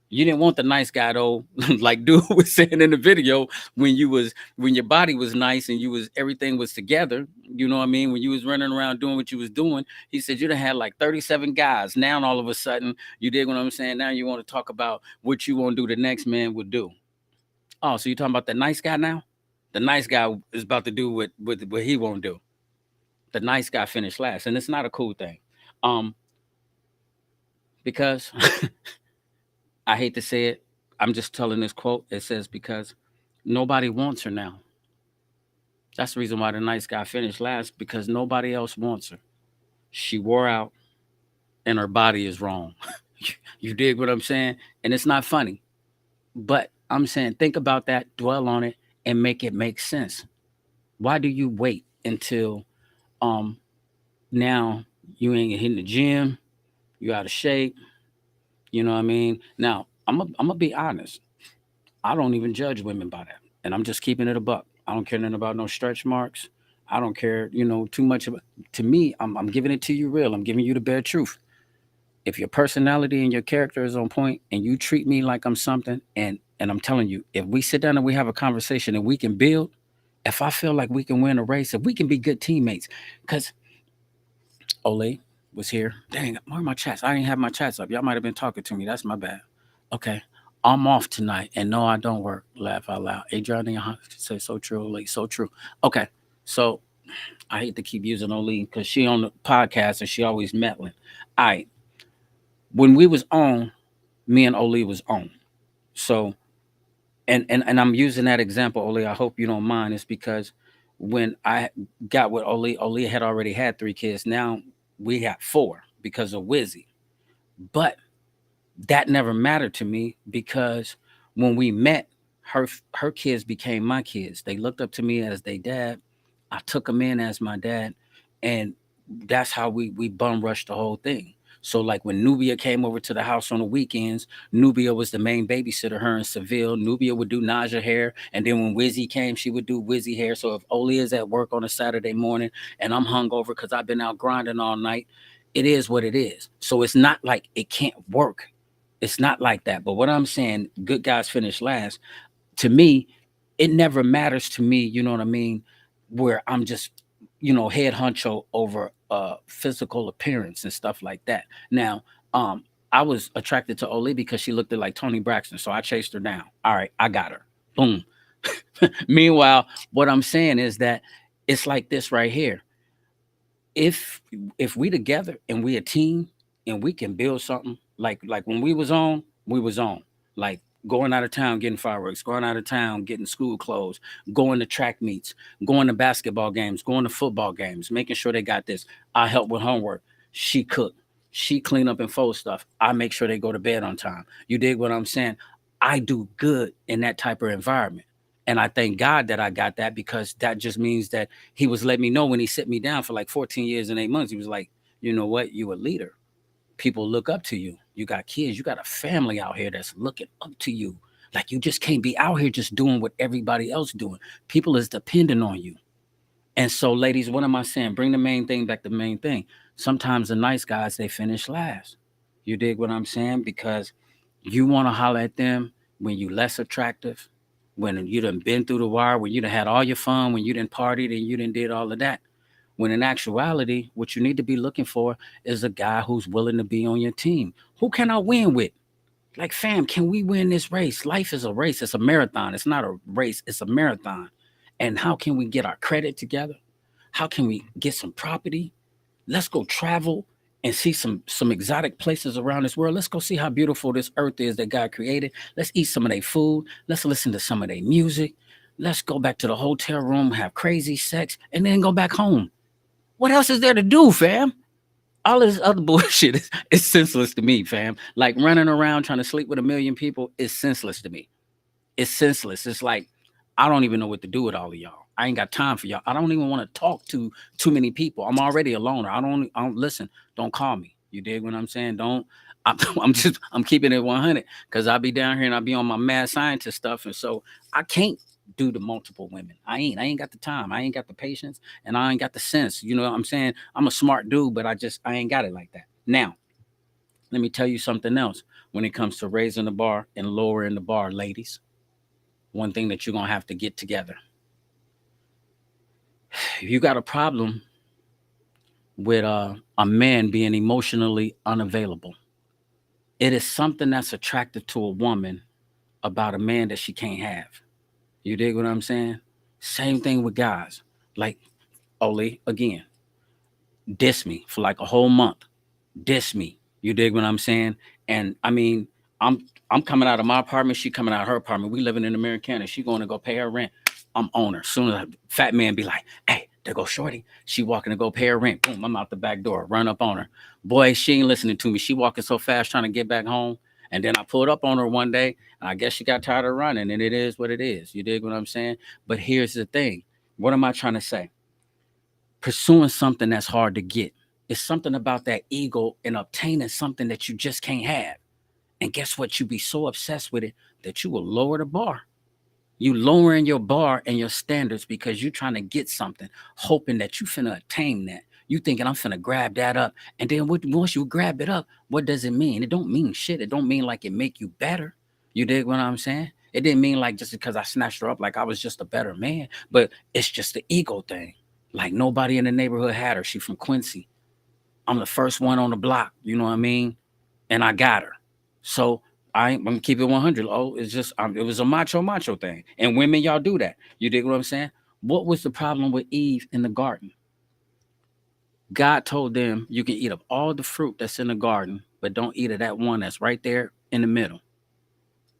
You didn't want the nice guy though, like dude was saying in the video, when your body was nice and you was everything was together. You know what I mean? When you was running around doing what you was doing, he said you'd have had like 37 guys. Now all of a sudden, you dig what I'm saying? Now you want to talk about what you want to do the next man would do. Oh, so you talking about the nice guy now? The nice guy is about to do what he won't do. The nice guy finished last, and it's not a cool thing. Um, because I hate to say it. I'm just telling this quote. It says, because nobody wants her now. That's the reason why the nice guy finished last, because nobody else wants her. She wore out and her body is wrong. You dig what I'm saying? And it's not funny. But I'm saying, think about that, dwell on it, and make it make sense. Why do you wait until um now you ain't hitting the gym, you out of shape, you know what I mean? Now, I'm gonna be honest. I don't even judge women by that. And I'm just keeping it a buck. I don't care nothing about no stretch marks. I don't care, too much about. To me, I'm giving it to you real. I'm giving you the bare truth. If your personality and your character is on point and you treat me like I'm something, and I'm telling you, if we sit down and we have a conversation and we can build, if I feel like we can win a race, if we can be good teammates, because Ole was here. Dang, where are my chats? I didn't have my chats up. Y'all might have been talking to me. That's my bad. Okay. I'm off tonight, and no, I don't work. Laugh out loud. Adriana say so true, Ole. So true. Okay. So I hate to keep using Ole because she on the podcast and she always meddling. All right. When we was on, me and Ole was on. So and I'm using that example, Ole. I hope you don't mind. It's because when I got with Ole had already had 3 kids. Now we got 4 because of Wizzy. But that never mattered to me, because when we met, her kids became my kids. They looked up to me as their dad. I took them in as my dad, And that's how we bum rushed the whole thing. So like when Nubia came over to the house on the weekends, Nubia was the main babysitter. Her in Seville, Nubia would do Naja hair, and then when Wizzy came, she would do Wizzy hair. So if Oli is at work on a Saturday morning and I'm hungover because I've been out grinding all night, it is what it is. So it's not like it can't work. It's not like that. But what I'm saying, good guys finish last. To me, it never matters to me, you know what I mean, where I'm just, head honcho over physical appearance and stuff like that. Now, I was attracted to Oli because she looked like Tony Braxton, so I chased her down. All right, I got her. Boom. Meanwhile, what I'm saying is that it's like this right here. if if we together and we a team and we can build something like when we was on like going out of town getting fireworks, going out of town getting school clothes, going to track meets, going to basketball games, going to football games, making sure they got this. I help with homework, she cook, she clean up and fold stuff, I make sure they go to bed on time. You dig what I'm saying? I do good in that type of environment, and I thank God that I got that, because that just means that he was letting me know when he set me down for like 14 years and 8 months. He was like, you know what? You a leader. People look up to you. You got kids. You got a family out here that's looking up to you. Like you just can't be out here just doing what everybody else doing. People is depending on you. And so, ladies, what am I saying? Bring the main thing back to the main thing. Sometimes the nice guys, they finish last. You dig what I'm saying? Because you want to holler at them when you less attractive, when you done been through the wire, when you done had all your fun, when you done partied and you done did all of that. When in actuality, what you need to be looking for is a guy who's willing to be on your team. Who can I win with? Like, fam, can we win this race? Life is a race. It's a marathon. It's not a race. It's a marathon. And how can we get our credit together? How can we get some property? Let's go travel and see some exotic places around this world. Let's go see how beautiful this earth is that God created. Let's eat some of their food. Let's listen to some of their music. Let's go back to the hotel room, have crazy sex, and then go back home. What else is there to do, fam? All of this other bullshit is senseless to me, fam. Like running around trying to sleep with a million people is senseless to me. It's senseless. It's like I don't even know what to do with all of y'all. I ain't got time for y'all. I don't even want to talk to too many people. I'm already a loner. I don't listen. Don't call me. You dig what I'm saying? Don't. I'm keeping it 100 because I'll be down here and I'll be on my mad scientist stuff, and so I can't do the multiple women. I ain't got the time. I ain't got the patience, and I ain't got the sense. You know what I'm saying? I'm a smart dude, but I ain't got it like that. Now, let me tell you something else. When it comes to raising the bar and lowering the bar, ladies, one thing that you're gonna have to get together. If you got a problem with a man being emotionally unavailable, it is something that's attractive to a woman about a man that she can't have. You dig what I'm saying? Same thing with guys. Like Oli again, diss me for like a whole month. Diss me. You dig what I'm saying? And I mean, I'm I'm coming out of my apartment. She coming out of her apartment. We living in Americana. She going to go pay her rent. I'm on her. Soon as fat man be like, "Hey, there go shorty." She walking to go pay her rent. Boom, I'm out the back door. Run up on her. Boy, she ain't listening to me. She walking so fast trying to get back home. And then I pulled up on her one day, and I guess she got tired of running. And it is what it is. You dig what I'm saying? But here's the thing. What am I trying to say? Pursuing something that's hard to get. It's something about that ego and obtaining something that you just can't have. And guess what? You be so obsessed with it that you will lower the bar. You lowering your bar and your standards because you trying to get something, hoping that you finna attain that. You thinking I'm finna grab that up, and then once you grab it up, what does it mean? It don't mean shit. It don't mean like it make you better. You dig what I'm saying? It didn't mean like just because I snatched her up, like I was just a better man. But it's just the ego thing. Like nobody in the neighborhood had her. She from Quincy. I'm the first one on the block. You know what I mean? And I got her. So I'm gonna keep it 100. Oh, it's just it was a macho thing. And women, y'all do that. You dig what I'm saying? What was the problem with Eve in the garden? God told them you can eat of all the fruit that's in the garden, but don't eat of that one that's right there in the middle.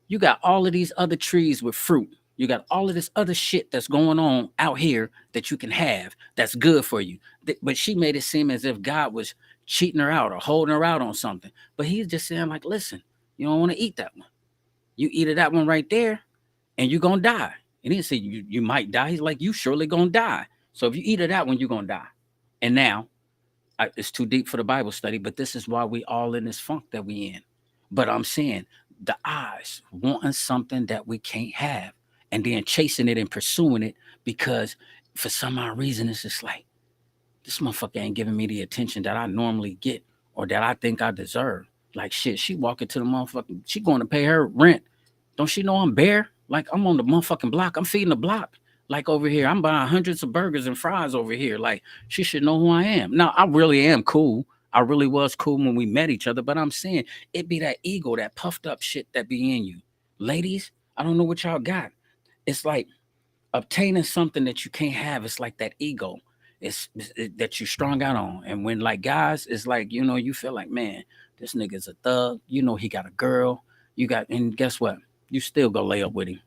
You got all of these other trees with fruit. You got all of this other shit that's going on out here that you can have that's good for you. But she made it seem as if God was cheating her out or holding her out on something. But he's just saying, like, listen, you don't want to eat that one. You eat of that one right there, and you're gonna die. And he didn't say you might die. He's like, you surely gonna die. So if you eat of that one, you're gonna die. And now it's too deep for the Bible study, but this is why we all in this funk that we in. But I'm saying the eyes wanting something that we can't have and then chasing it and pursuing it because for some odd reason it's just like this motherfucker ain't giving me the attention that I normally get or that I think I deserve. Like shit, she walking to the motherfucking, she going to pay her rent. Don't she know I'm bare? Like I'm on the motherfucking block. I'm feeding the block. Like over here, I'm buying hundreds of burgers and fries over here. Like she should know who I am. Now I really am cool. I really was cool when we met each other, but I'm saying it be that ego, that puffed up shit that be in you. Ladies, I don't know what y'all got. It's like obtaining something that you can't have. It's like that ego. That you strung out on. And when like guys, it's like, you know, you feel like, man, this nigga's a thug. You know, he got a girl. You got, and guess what? You still go lay up with him.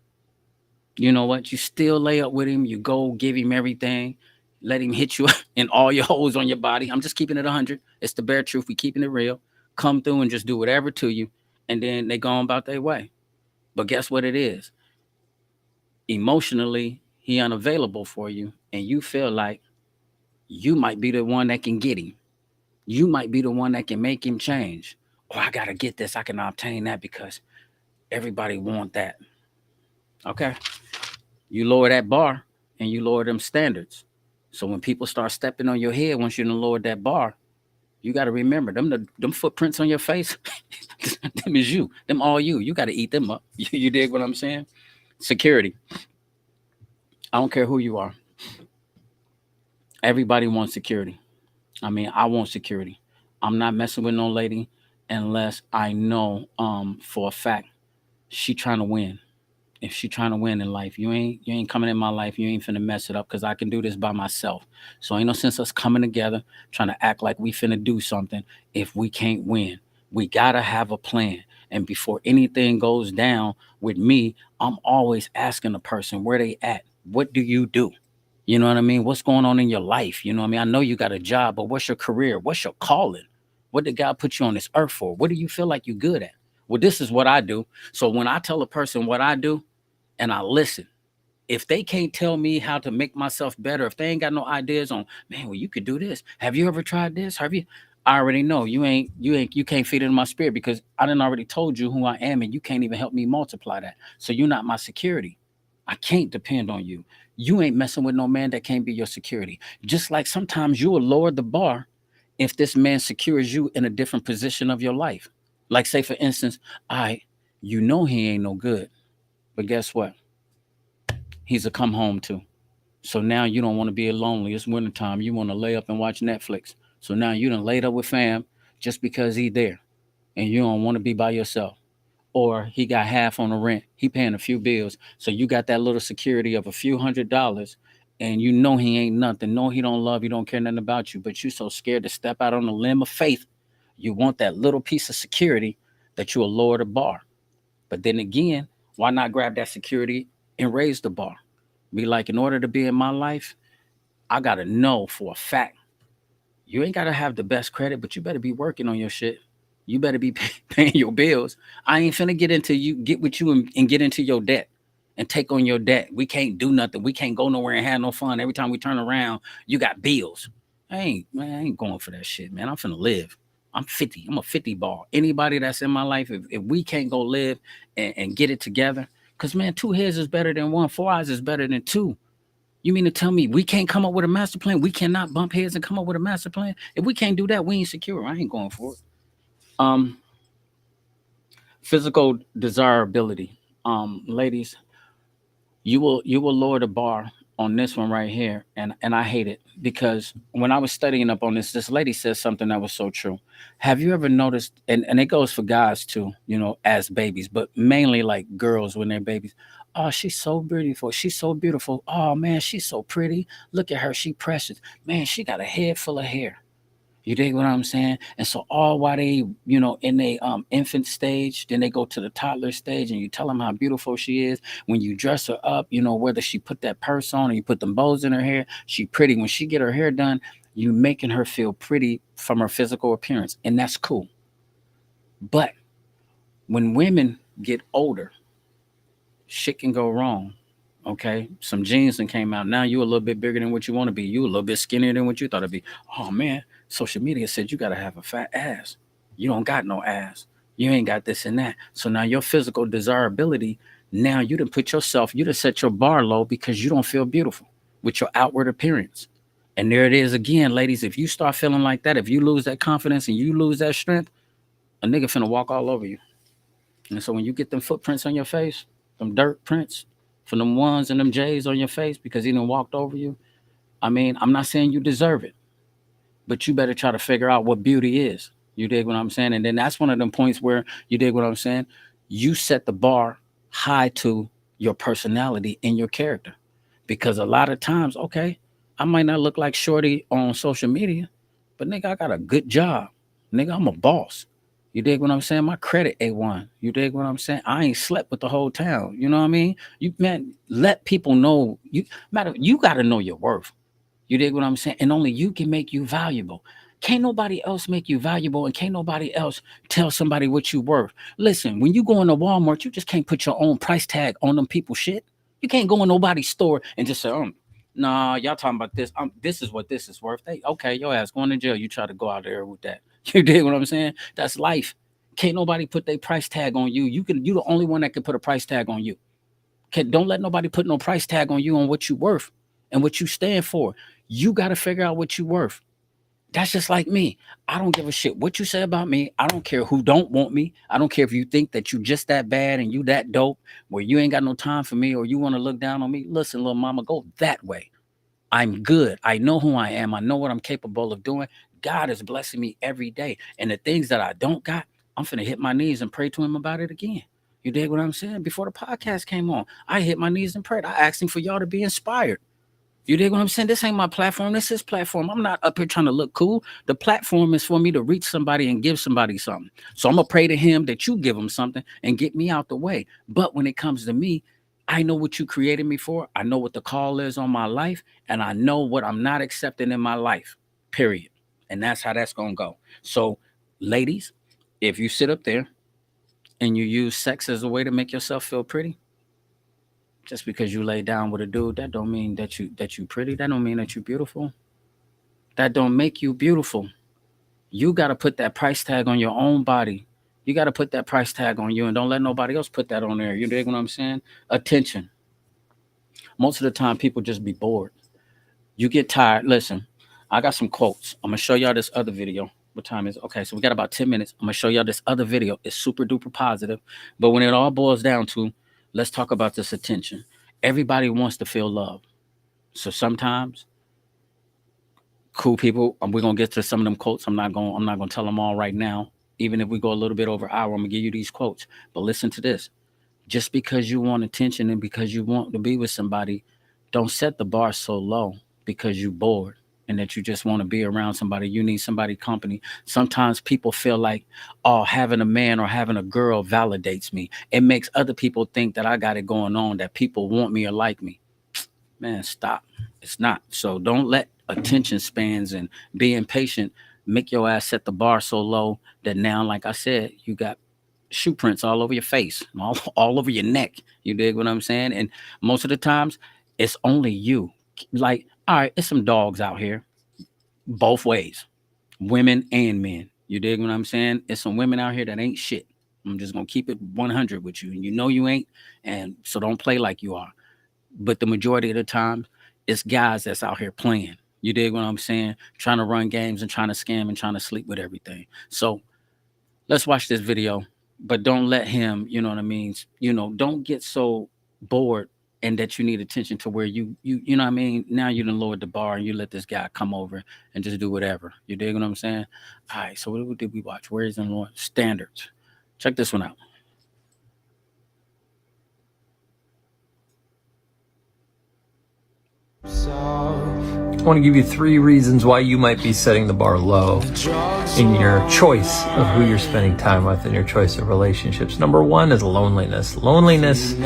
You know what? You still lay up with him. You go give him everything. Let him hit you in all your holes on your body. I'm just keeping it 100. It's the bare truth. We keeping it real. Come through and just do whatever to you. And then they go on about their way. But guess what it is? Emotionally, he unavailable for you. And you feel like you might be the one that can get him. You might be the one that can make him change. Oh, I gotta get this. I can obtain that because everybody want that. Okay. You lower that bar and you lower them standards. So when people start stepping on your head, once you done lowered that bar, you got to remember them footprints on your face. Them is you. Them all you. You got to eat them up. You dig what I'm saying? Security. I don't care who you are. Everybody wants security. I mean, I want security. I'm not messing with no lady unless I know for a fact she trying to win. If she trying to win in life, you ain't coming in my life. You ain't finna mess it up because I can do this by myself. So ain't no sense us coming together trying to act like we finna do something if we can't win. We gotta have a plan. And before anything goes down with me, I'm always asking the person where they at. What do you do? You know what I mean? What's going on in your life? You know what I mean? I know you got a job, but what's your career? What's your calling? What did God put you on this earth for? What do you feel like you're good at? Well, this is what I do. So when I tell a person what I do, and I listen. If they can't tell me how to make myself better, if they ain't got no ideas on, man, well, you could do this. Have you ever tried this? Have you? I already know you can't feed it in my spirit because I done already told you who I am and you can't even help me multiply that. So you're not my security. I can't depend on you. You ain't messing with no man that can't be your security. Just like sometimes you will lower the bar if this man secures you in a different position of your life. Like say for instance, you know he ain't no good. But guess what? He's a come home to. So now you don't want to be lonely. It's wintertime. You want to lay up and watch Netflix. So now you done laid up with fam just because he there and you don't want to be by yourself. Or he got half on the rent. He paying a few bills. So you got that little security of a few $100s and you know he ain't nothing. No, he don't love you, don't care nothing about you, but you so scared to step out on the limb of faith. You want that little piece of security that you'll lower the bar. But then again, why not grab that security and raise the bar? Be like, in order to be in my life, I gotta know for a fact. You ain't gotta have the best credit, but you better be working on your shit. You better be paying your bills. I ain't finna get with you and get into your debt and take on your debt. We can't do nothing. We can't go nowhere and have no fun. Every time we turn around, you got bills. I ain't going for that shit, man. I'm finna live. I'm 50. I'm a 50 ball. Anybody that's in my life, if we can't go live and get it together, because man, two heads is better than one, four eyes is better than two. You mean to tell me we can't come up with a master plan? We cannot bump heads and come up with a master plan? If we can't do that, we ain't secure. I ain't going for it. Um, Physical desirability. Ladies, you will lower the bar on this one right here, and I hate it because when I was studying up on this lady says something that was so true. Have you ever noticed, and it goes for guys too, you know, as babies, but mainly like girls when they're babies. Oh, she's so beautiful. She's so beautiful. Oh man, she's so pretty. Look at her. She precious. Man, she got a head full of hair. You dig what I'm saying? And so all while they, you know, in a infant stage, then they go to the toddler stage, and you tell them how beautiful she is. When you dress her up, you know, whether she put that purse on or you put them bows in her hair, she pretty. When she get her hair done, you making her feel pretty from her physical appearance, and that's cool. But when women get older, shit can go wrong. Okay, some jeans and came out. Now you a little bit bigger than what you want to be. You a little bit skinnier than what you thought it'd be. Oh man, social media said you gotta have a fat ass. You don't got no ass. You ain't got this and that. So now your physical desirability, now you done put yourself, you done set your bar low because you don't feel beautiful with your outward appearance. And there it is again, ladies. If you start feeling like that, if you lose that confidence and you lose that strength, a nigga finna walk all over you. And so when you get them footprints on your face, them dirt prints from them ones and them J's on your face because he done walked over you, I mean, I'm not saying you deserve it, but you better try to figure out what beauty is. You dig what I'm saying? And then that's one of them points where you dig what I'm saying. You set the bar high to your personality and your character, because a lot of times, okay, I might not look like Shorty on social media, but nigga, I got a good job. Nigga, I'm a boss. You dig what I'm saying? My credit A1. You dig what I'm saying? I ain't slept with the whole town. You know what I mean? You man, let people know you gotta know your worth. You dig what I'm saying? And only you can make you valuable. Can't nobody else make you valuable, and can't nobody else tell somebody what you worth. Listen, when you go into Walmart, you just can't put your own price tag on them people shit. You can't go in nobody's store and just say, nah, y'all talking about this. This is what this is worth. Hey, okay, your ass going to jail. You try to go out there with that. You dig what I'm saying? That's life. Can't nobody put their price tag on you. You the only one that can put a price tag on you. Don't let nobody put no price tag on you on what you worth and what you stand for. You got to figure out what you worth. That's just like me. I don't give a shit what you say about me. I don't care who don't want me. I don't care if you think that you just that bad and you that dope where you ain't got no time for me or you want to look down on me. Listen, little mama, go that way. I'm good. I know who I am. I know what I'm capable of doing. God is blessing me every day. And the things that I don't got, I'm finna hit my knees and pray to him about it again. You dig what I'm saying? Before the podcast came on, I hit my knees and prayed. I asked him for y'all to be inspired. You dig what I'm saying? This ain't my platform. This is platform. I'm not up here trying to look cool. The platform is for me to reach somebody and give somebody something. So I'm going to pray to him that you give him something and get me out the way. But when it comes to me, I know what you created me for. I know what the call is on my life. And I know what I'm not accepting in my life, period. And that's how that's going to go. So, ladies, if you sit up there and you use sex as a way to make yourself feel pretty, just because you lay down with a dude, that don't mean that you pretty. That don't mean that you beautiful. That don't make you beautiful. You got to put that price tag on your own body. You got to put that price tag on you, and don't let nobody else put that on there. You dig what I'm saying? Attention. Most of the time, people just be bored. You get tired. Listen, I got some quotes. I'm gonna show y'all this other video. What time is it? Okay, so we got about 10 minutes. I'm gonna show y'all this other video. It's super duper positive. But when it all boils down to, let's talk about this attention. Everybody wants to feel love. So sometimes cool people, we're gonna get to some of them quotes. I'm not gonna tell them all right now. Even if we go a little bit over an hour, I'm gonna give you these quotes. But listen to this. Just because you want attention and because you want to be with somebody, don't set the bar so low because you're bored and that you just want to be around somebody. You need somebody company. Sometimes people feel like, oh, having a man or having a girl validates me. It makes other people think that I got it going on, that people want me or like me. Man, stop. It's not. So don't let attention spans and being patient make your ass set the bar so low that now, like I said, you got shoe prints all over your face, all over your neck. You dig what I'm saying? And most of the times, it's only you. Like, all right, it's some dogs out here, both ways, women and men. You dig what I'm saying? It's some women out here that ain't shit. I'm just gonna keep it 100 with you, and you know you ain't, and so don't play like you are. But the majority of the time, it's guys that's out here playing. You dig what I'm saying? Trying to run games and trying to scam and trying to sleep with everything. So let's watch this video, but don't let him, you know what I mean? Don't get so bored and that you need attention to where you know what I mean? Now you done lowered the bar and you let this guy come over and just do whatever. You dig what I'm saying? All right, so what did we watch? Where is the standards? Check this one out. I want to give you 3 reasons why you might be setting the bar low in your choice of who you're spending time with and your choice of relationships. Number 1 is loneliness. Loneliness is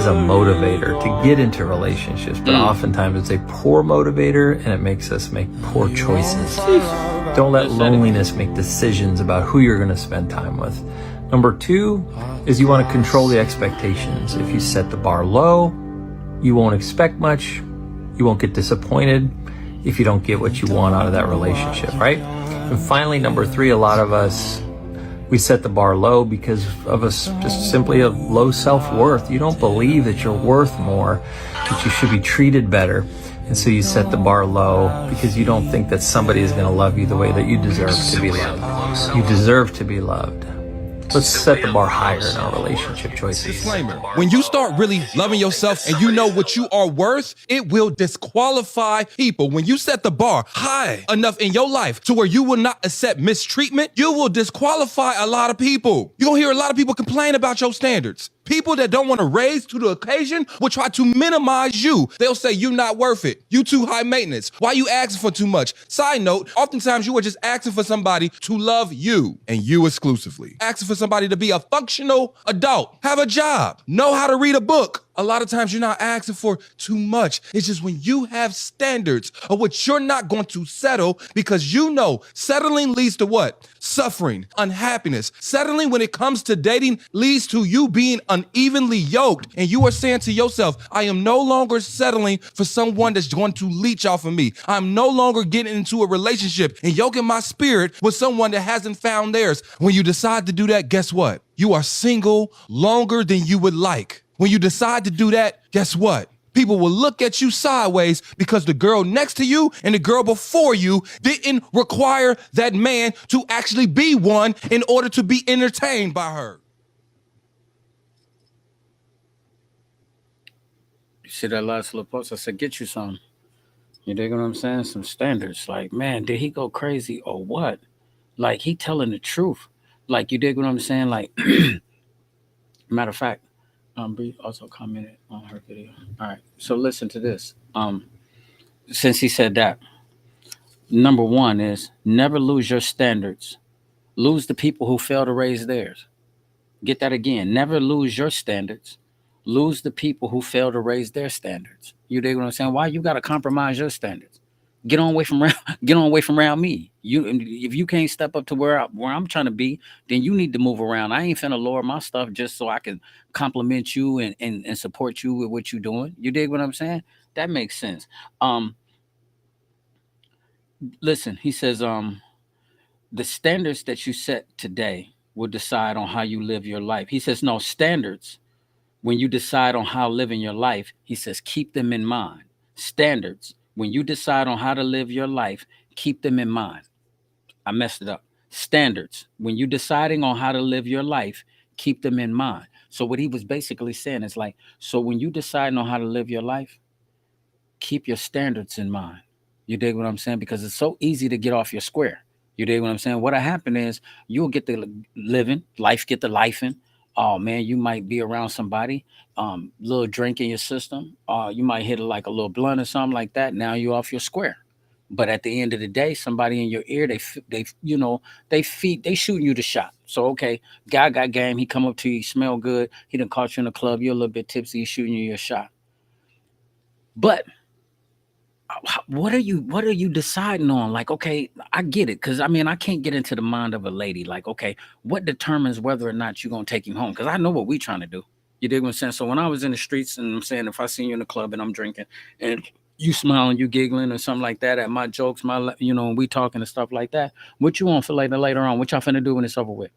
a motivator to get into relationships, but oftentimes it's a poor motivator and it makes us make poor choices. Don't let loneliness make decisions about who you're going to spend time with. Number 2 is you want to control the expectations. If you set the bar low, You won't expect much. You won't get disappointed if you don't get what you want out of that relationship, right? And finally, number 3, a lot of us, we set the bar low because of us just simply a low self-worth. You don't believe that you're worth more, that you should be treated better. And so you set the bar low because you don't think that somebody is going to love you the way that you deserve to be loved. You deserve to be loved. Let's set the bar higher in our relationship choices. Disclaimer. When you start really loving yourself and you know what you are worth, it will disqualify people. When you set the bar high enough in your life to where you will not accept mistreatment, you will disqualify a lot of people. You're going to hear a lot of people complain about your standards. People that don't want to raise to the occasion will try to minimize you. They'll say you're not worth it. You too high maintenance. Why you asking for too much? Side note, oftentimes you are just asking for somebody to love you and you exclusively. Asking for somebody to be a functional adult, have a job, know how to read a book. A lot of times you're not asking for too much. It's just when you have standards of what you're not going to settle because you know settling leads to what? Suffering, unhappiness. Settling when it comes to dating leads to you being unevenly yoked and you are saying to yourself, I am no longer settling for someone that's going to leech off of me. I'm no longer getting into a relationship and yoking my spirit with someone that hasn't found theirs. When you decide to do that, guess what? You are single longer than you would like. When you decide to do that, guess what? People will look at you sideways because the girl next to you and the girl before you didn't require that man to actually be one in order to be entertained by her. You see that last little post? I said, get you some. You dig what I'm saying? Some standards. Like, man, did he go crazy or what? Like, he telling the truth. Like, you dig what I'm saying? Like, matter of fact, Bree also commented on her video. All right, so listen to this. Since he said that, number one is never lose your standards. Lose the people who fail to raise theirs. Get that again. Never lose your standards. Lose the people who fail to raise their standards. You dig what I'm saying? Why you gotta compromise your standards? Get on away from around, get on away from around me. You if you can't step up to where I'm trying to be, then you need to move around. I ain't finna lower my stuff just so I can compliment you and support you with what you're doing. You dig what I'm saying? That makes sense. Um, listen, he says, the standards that you set today will decide on how you live your life. He says, no standards. When you decide on how living your life, he says, keep them in mind. Standards. When you decide on how to live your life, keep them in mind. I messed it up. Standards. When you're deciding on how to live your life, keep them in mind. So what he was basically saying is like, so when you decide on how to live your life, keep your standards in mind. You dig what I'm saying? Because it's so easy to get off your square. You dig what I'm saying? What'll happen is you'll get the living, life get the life in. Oh man, you might be around somebody, little drink in your system. You might hit like a little blunt or something like that. Now you're off your square. But at the end of the day, somebody in your ear, they shooting you the shot. So okay, guy got game. He come up to you, smell good. He done caught you in the club. You're a little bit tipsy. He's shooting you your shot. But what are you deciding on? Like, okay, I get it, because I mean, I can't get into the mind of a lady. Like, okay, what determines whether or not you're gonna take him home? Because I know what we trying to do. You dig what I'm saying? So when I was in the streets, and I'm saying, if I see you in the club and I'm drinking and you smiling, you giggling or something like that at my jokes, and we talking and stuff like that, what you want for later on? What y'all finna do when it's over with?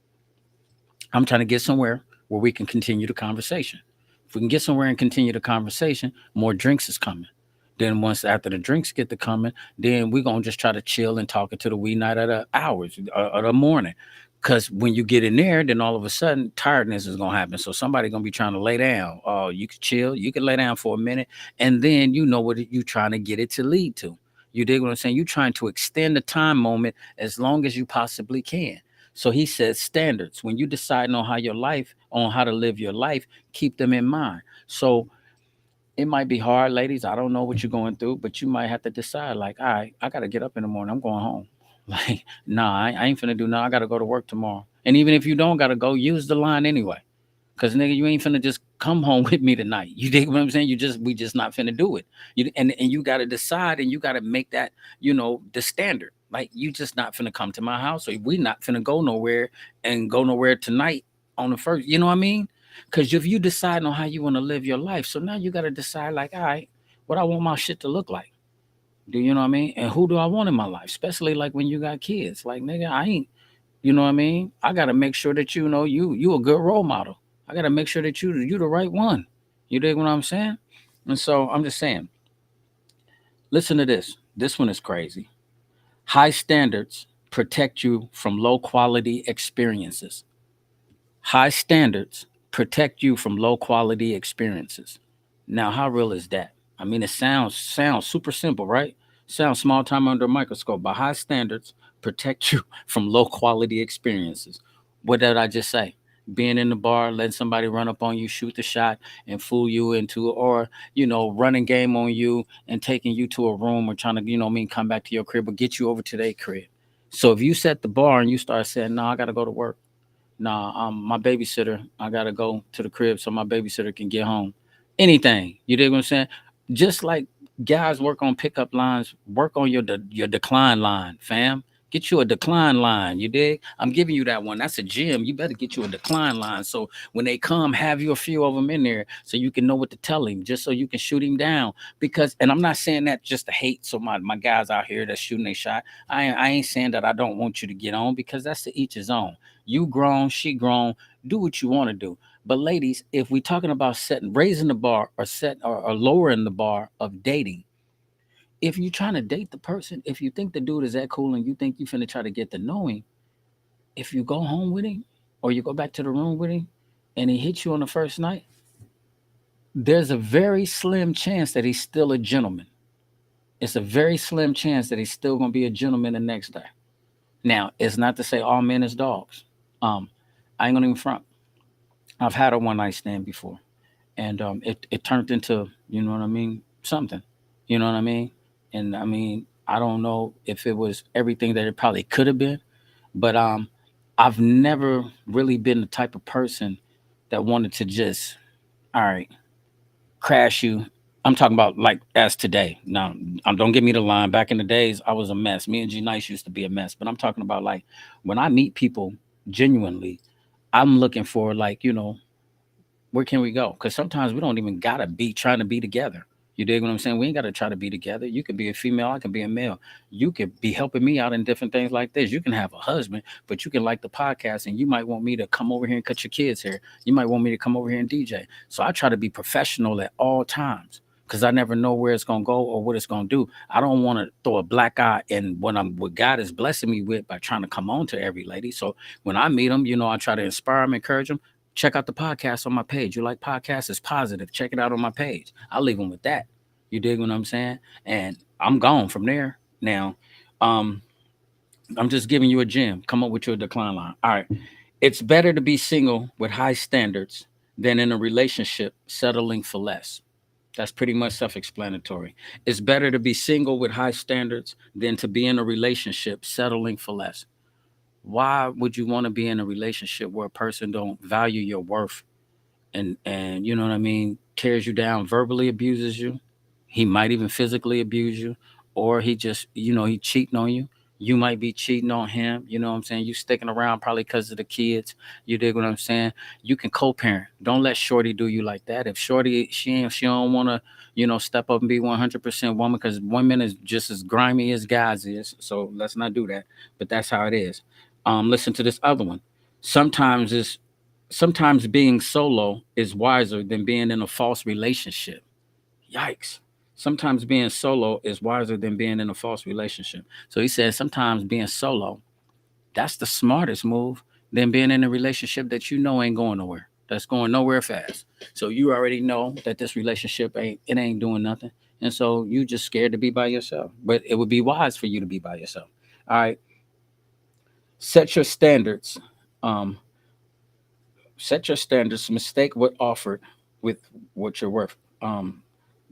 I'm trying to get somewhere where we can continue the conversation. If we can get somewhere and continue the conversation, more drinks is coming. Then once after the drinks get to coming, then we're gonna just try to chill and talk it to the wee night of the hours of the morning. Cause when you get in there, then all of a sudden tiredness is gonna happen. So somebody gonna be trying to lay down. Oh, you could chill, you could lay down for a minute, and then you know what you trying to get it to lead to. You dig what I'm saying? You're trying to extend the time moment as long as you possibly can. So he says standards. When you decide on how to live your life, keep them in mind. So it might be hard, ladies. I don't know what you're going through, but you might have to decide, like, all right, I got to get up in the morning. I'm going home. Like, nah, I ain't finna do nothing. I got to go to work tomorrow. And even if you don't got to go, use the line anyway. Cause nigga, you ain't finna just come home with me tonight. You dig what I'm saying? We just not finna do it. And you gotta decide, and you gotta make that, the standard. Like, you just not finna come to my house, or we not finna go nowhere and go nowhere tonight on the first. You know what I mean? Because if you decide on how you want to live your life, so now you got to decide, like, all right, what I want my shit to look like. Do you know what I mean? And who do I want in my life? Especially like when you got kids. Like, nigga, I ain't, you know what I mean? I gotta make sure that you know you a good role model. I gotta make sure that you the right one. You dig what I'm saying? And so I'm just saying, listen to this. This one is crazy. High standards protect you from low quality experiences. High standards protect you from low quality experiences. Now, how real is that? I mean, it sounds super simple, right? Sounds small time under a microscope, but high standards protect you from low quality experiences. What did I just say? Being in the bar, letting somebody run up on you, shoot the shot, and fool you into, or running game on you and taking you to a room or trying to, come back to your crib or get you over to their crib. So if you set the bar and you start saying, "No, I got to go to work. Nah, my babysitter, I gotta go to the crib so my babysitter can get home." Anything, you dig what I'm saying? Just like guys work on pickup lines, work on your decline line, fam. Get you a decline line. You dig? I'm giving you that one. That's a gym. You better get you a decline line. So when they come, have you a few of them in there so you can know what to tell him, just so you can shoot him down. Because, and I'm not saying that just to hate. So my guys out here that's shooting a shot, I ain't saying that I don't want you to get on, because that's to each his own. You grown, she grown. Do what you want to do. But ladies, if we talking about setting, raising the bar, or lowering the bar of dating, if you're trying to date the person, if you think the dude is that cool and you think you finna try to get to know him, if you go home with him or you go back to the room with him and he hits you on the first night, there's a very slim chance that he's still a gentleman. It's a very slim chance that he's still gonna be a gentleman the next day. Now, it's not to say all men is dogs. I ain't gonna even front. I've had a one night stand before, and it turned into, you know what I mean, something. You know what I mean? And I mean, I don't know if it was everything that it probably could have been, but I've never really been the type of person that wanted to just, all right, crash you. I'm talking about like as today. Now, don't give me the line. Back in the days, I was a mess. Me and G Nice used to be a mess. But I'm talking about like when I meet people genuinely, I'm looking for, like, where can we go? Because sometimes we don't even gotta be trying to be together. You dig what I'm saying? We ain't gotta try to be together. You could be a female, I can be a male. You could be helping me out in different things like this. You can have a husband, but you can like the podcast and you might want me to come over here and cut your kids' hair. You might want me to come over here and DJ. So I try to be professional at all times, because I never know where it's gonna go or what it's gonna do. I don't want to throw a black eye in what God is blessing me with by trying to come on to every lady. So when I meet them, I try to inspire them, encourage them. Check out the podcast on my page. You like podcasts? It's positive. Check it out on my page. I'll leave them with that. You dig what I'm saying? And I'm gone from there. Now, um, I'm just giving you a gem. Come up with your decline line. All right. It's better to be single with high standards than in a relationship settling for less. That's pretty much self explanatory. It's better to be single with high standards than to be in a relationship settling for less. Why would you want to be in a relationship where a person don't value your worth, and you know what I mean, tears you down, verbally abuses you? He might even physically abuse you, or he just, he cheating on you. You might be cheating on him. You know what I'm saying? You sticking around probably because of the kids. You dig what I'm saying? You can co-parent. Don't let Shorty do you like that. If Shorty, she don't want to, step up and be 100% woman, because women is just as grimy as guys is. So let's not do that. But that's how it is. Listen to this other one. Sometimes it's sometimes being solo is wiser than being in a false relationship. Yikes. Sometimes being solo is wiser than being in a false relationship. So he says sometimes being solo, that's the smartest move than being in a relationship that ain't going nowhere. That's going nowhere fast. So you already know that this relationship ain't doing nothing. And so you just scared to be by yourself. But it would be wise for you to be by yourself. All right. Set your standards. Um, Set your standards. Mistake what offered with what you're worth.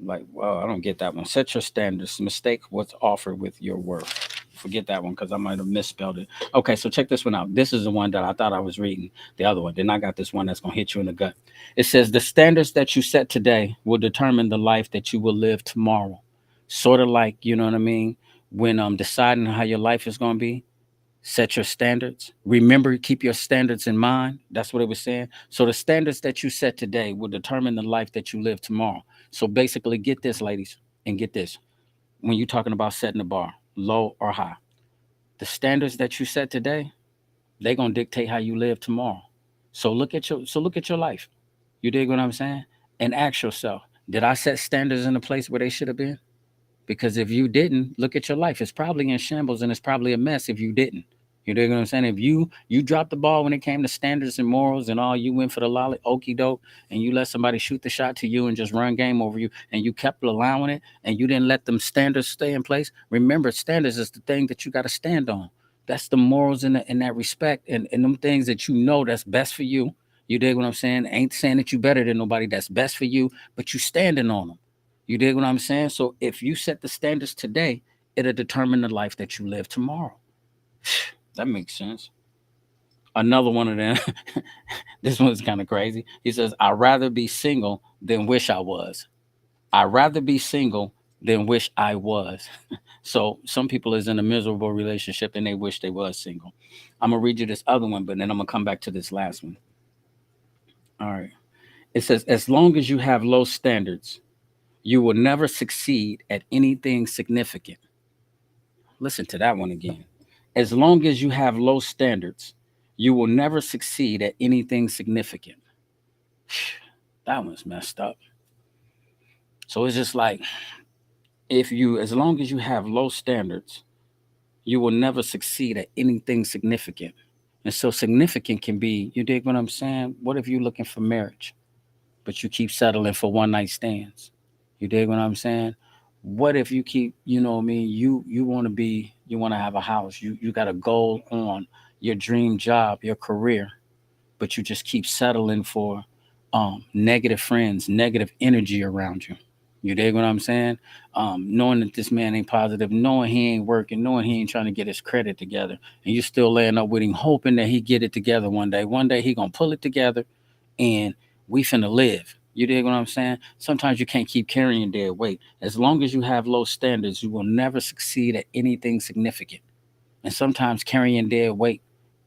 Like, well, I don't get that one. Set your standards. Mistake what's offered with your worth. Forget that one because I might have misspelled it. Okay, so check this one out. This is the one that I thought I was reading. The other one. Then I got this one that's gonna hit you in the gut. It says the standards that you set today will determine the life that you will live tomorrow. Sort of like, you know what I mean, when deciding how your life is gonna be. Set your standards. Remember, keep your standards in mind. That's what it was saying. So the standards that you set today will determine the life that you live tomorrow. So basically, get this, ladies, and get this. When you're talking about setting the bar, low or high, the standards that you set today, they're gonna dictate how you live tomorrow. So look at your life. You dig what I'm saying? And ask yourself, did I set standards in a place where they should have been? Because if you didn't, look at your life. It's probably in shambles and it's probably a mess if you didn't. You know what I'm saying? If you dropped the ball when it came to standards and morals and all, you went for the lolly okey doke and you let somebody shoot the shot to you and just run game over you and you kept allowing it and you didn't let them standards stay in place. Remember, standards is the thing that you got to stand on. That's the morals and that respect and them things that you know that's best for you. You dig what I'm saying? Ain't saying that you better than nobody. That's best for you, but you standing on them. You dig what I'm saying? So if you set the standards today, it'll determine the life that you live tomorrow. That makes sense. Another one of them, this one's kind of crazy. He says, I'd rather be single than wish I was. I'd rather be single than wish I was. So some people is in a miserable relationship and they wish they was single. I'm gonna read you this other one, but then I'm gonna come back to this last one. All right. It says, as long as you have low standards, you will never succeed at anything significant. Listen to that one again. As long as you have low standards, you will never succeed at anything significant. That one's messed up. So it's just like, as long as you have low standards, you will never succeed at anything significant. And so significant can be, you dig what I'm saying? What if you're looking for marriage, but you keep settling for one night stands? You dig what I'm saying? What if you keep, you know what I mean? You want to have a house. You got a goal on your dream job, your career, but you just keep settling for negative friends, negative energy around you. You dig what I'm saying? Knowing that this man ain't positive, knowing he ain't working, knowing he ain't trying to get his credit together, and you still laying up with him, hoping that he get it together one day. One day he gonna pull it together, and we finna live. You dig what I'm saying? Sometimes you can't keep carrying dead weight. As long as you have low standards, you will never succeed at anything significant. And sometimes carrying dead weight,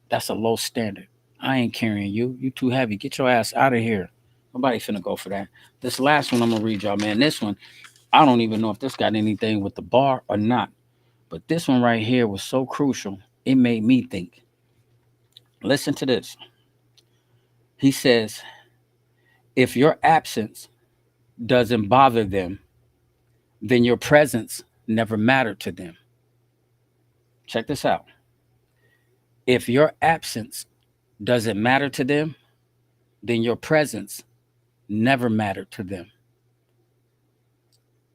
that's a low standard. I ain't carrying you. You too heavy. Get your ass out of here. Nobody finna go for that. This last one I'm gonna read y'all, man. This one, I don't even know if this got anything with the bar or not. But this one right here was so crucial. It made me think. Listen to this. He says, if your absence doesn't bother them, then your presence never mattered to them. Check this out. If your absence doesn't matter to them, then your presence never mattered to them.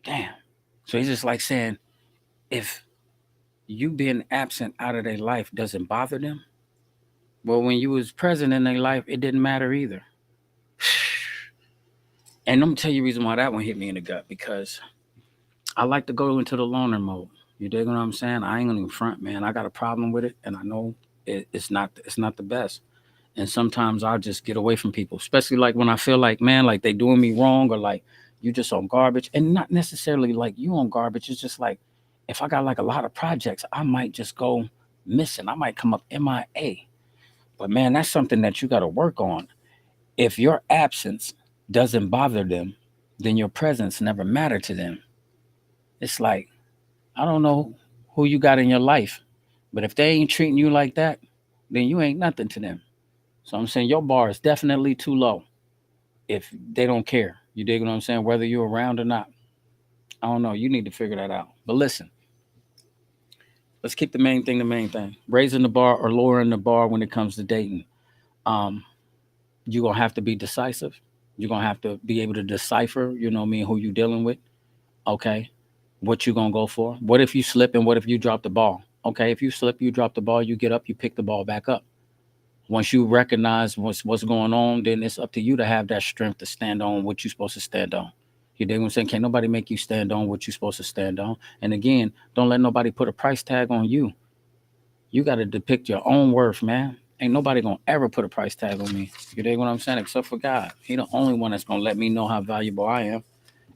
Damn. So he's just like saying, if you being absent out of their life doesn't bother them, well, when you was present in their life, it didn't matter either. And I'm gonna tell you the reason why that one hit me in the gut, because I like to go into the loner mode. You dig what I'm saying? I ain't gonna even front, man. I got a problem with it, and I know it's not the best. And sometimes I'll just get away from people, especially like when I feel like, man, like they doing me wrong, or like you just on garbage, and not necessarily like you on garbage. It's just like if I got like a lot of projects, I might just go missing. I might come up MIA. But man, that's something that you got to work on. If your absence doesn't bother them, then your presence never mattered to them. It's like, I don't know who you got in your life, but if they ain't treating you like that, then you ain't nothing to them. So I'm saying your bar is definitely too low if they don't care. You dig what I'm saying? Whether you're around or not. I don't know. You need to figure that out. But listen, let's keep the main thing the main thing. Raising the bar or lowering the bar when it comes to dating. Um, you're gonna have to be decisive. You're gonna have to be able to decipher, you know what I mean, who you dealing with. Okay. What you gonna go for? What if you slip and what if you drop the ball? Okay, if you slip, you drop the ball, you get up, you pick the ball back up. Once you recognize what's going on, then it's up to you to have that strength to stand on what you're supposed to stand on. You dig what I'm saying? Can't nobody make you stand on what you're supposed to stand on. And again, don't let nobody put a price tag on you. You got to depict your own worth, man. Ain't nobody gonna ever put a price tag on me. You dig what I'm saying? Except for God. He the only one that's gonna let me know how valuable I am.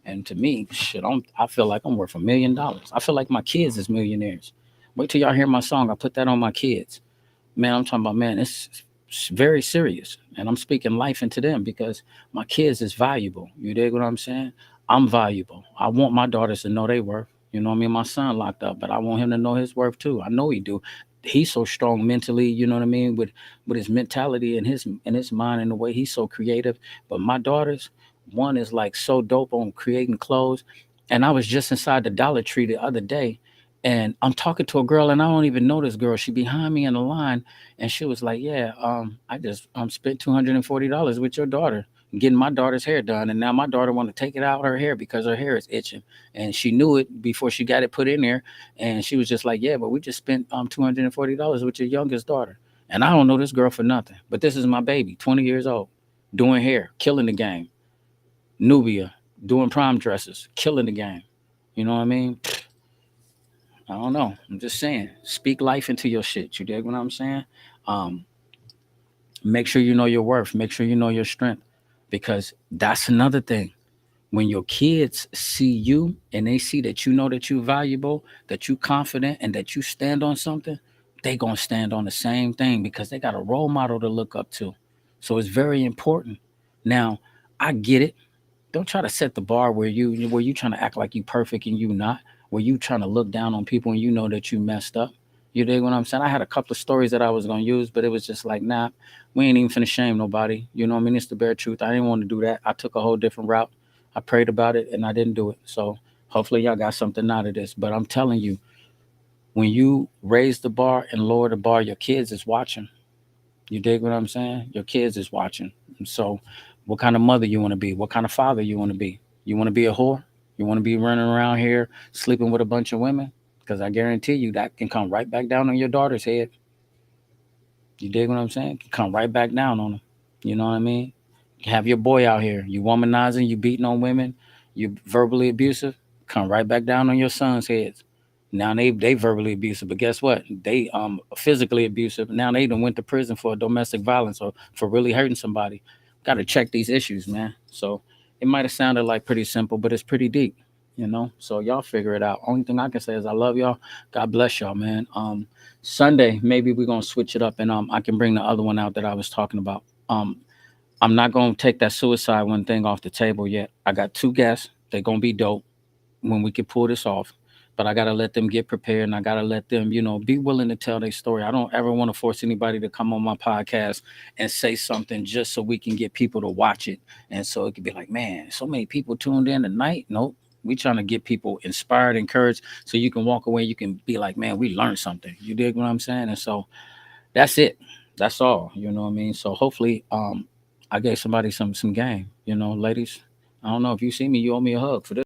And to me, shit, I feel like I'm worth $1 million. I feel like my kids is millionaires. Wait till y'all hear my song. I put that on my kids. Man, I'm talking about, man, it's very serious. And I'm speaking life into them because my kids is valuable. You dig what I'm saying? I'm valuable. I want my daughters to know they worth. You know what I mean? My son locked up, but I want him to know his worth too. I know he do. He's so strong mentally, you know what I mean, with his mentality and his mind and the way he's so creative. But my daughters, one is like so dope on creating clothes. And I was just inside the Dollar Tree the other day, and I'm talking to a girl, and I don't even know this girl. She behind me in the line, and she was like, "Yeah, I just spent $240 with your daughter getting my daughter's hair done, and now my daughter want to take it out her hair because her hair is itching, and she knew it before she got it put in there, and she was just like, yeah, but we just spent $240 with your youngest daughter, and I don't know this girl for nothing, but this is my baby, 20 years old, doing hair, killing the game, Nubia, doing prom dresses, killing the game. You know what I mean? I don't know. I'm just saying, speak life into your shit. You dig what I'm saying? Um, Make sure you know your worth. Make sure you know your strength, because that's another thing. When your kids see you and they see that you know that you're valuable, that you're confident, and that you stand on something, they gonna stand on the same thing because they got a role model to look up to. So it's very important. Now, I get it. Don't try to set the bar where you trying to act like you perfect and you not, where you trying to look down on people and you know that you messed up. You dig what I'm saying? I had a couple of stories that I was gonna use, but it was just like, nah, we ain't even finna shame nobody. You know what I mean? It's the bare truth. I didn't want to do that. I took a whole different route. I prayed about it and I didn't do it. So hopefully y'all got something out of this. But I'm telling you, when you raise the bar and lower the bar, your kids is watching. You dig what I'm saying? Your kids is watching. So, what kind of mother you want to be? What kind of father you want to be? You want to be a whore? You want to be running around here sleeping with a bunch of women? Because I guarantee you that can come right back down on your daughter's head. You dig what I'm saying? Can come right back down on them. You know what I mean? Have your boy out here. You womanizing, you beating on women, you verbally abusive. Come right back down on your son's heads. Now they verbally abusive, but guess what? They physically abusive. Now they done went to prison for domestic violence or for really hurting somebody. Got to check these issues, man. So it might have sounded like pretty simple, but it's pretty deep, you know. So y'all figure it out. Only thing I can say is I love y'all. God bless y'all, man. Sunday maybe we're gonna switch it up, and I can bring the other one out that I was talking about. I'm not gonna take that suicide one thing off the table yet. I got two guests. They're gonna be dope when we can pull this off. But I gotta let them get prepared, and I gotta let them, be willing to tell their story. I don't ever want to force anybody to come on my podcast and say something just so we can get people to watch it, and so it could be like, man, so many people tuned in tonight. Nope, we trying to get people inspired, encouraged, so you can walk away. You can be like, man, we learned something. You dig what I'm saying? And so that's it. That's all. You know what I mean? So hopefully, I gave somebody some game. Ladies. I don't know if you see me, you owe me a hug for this.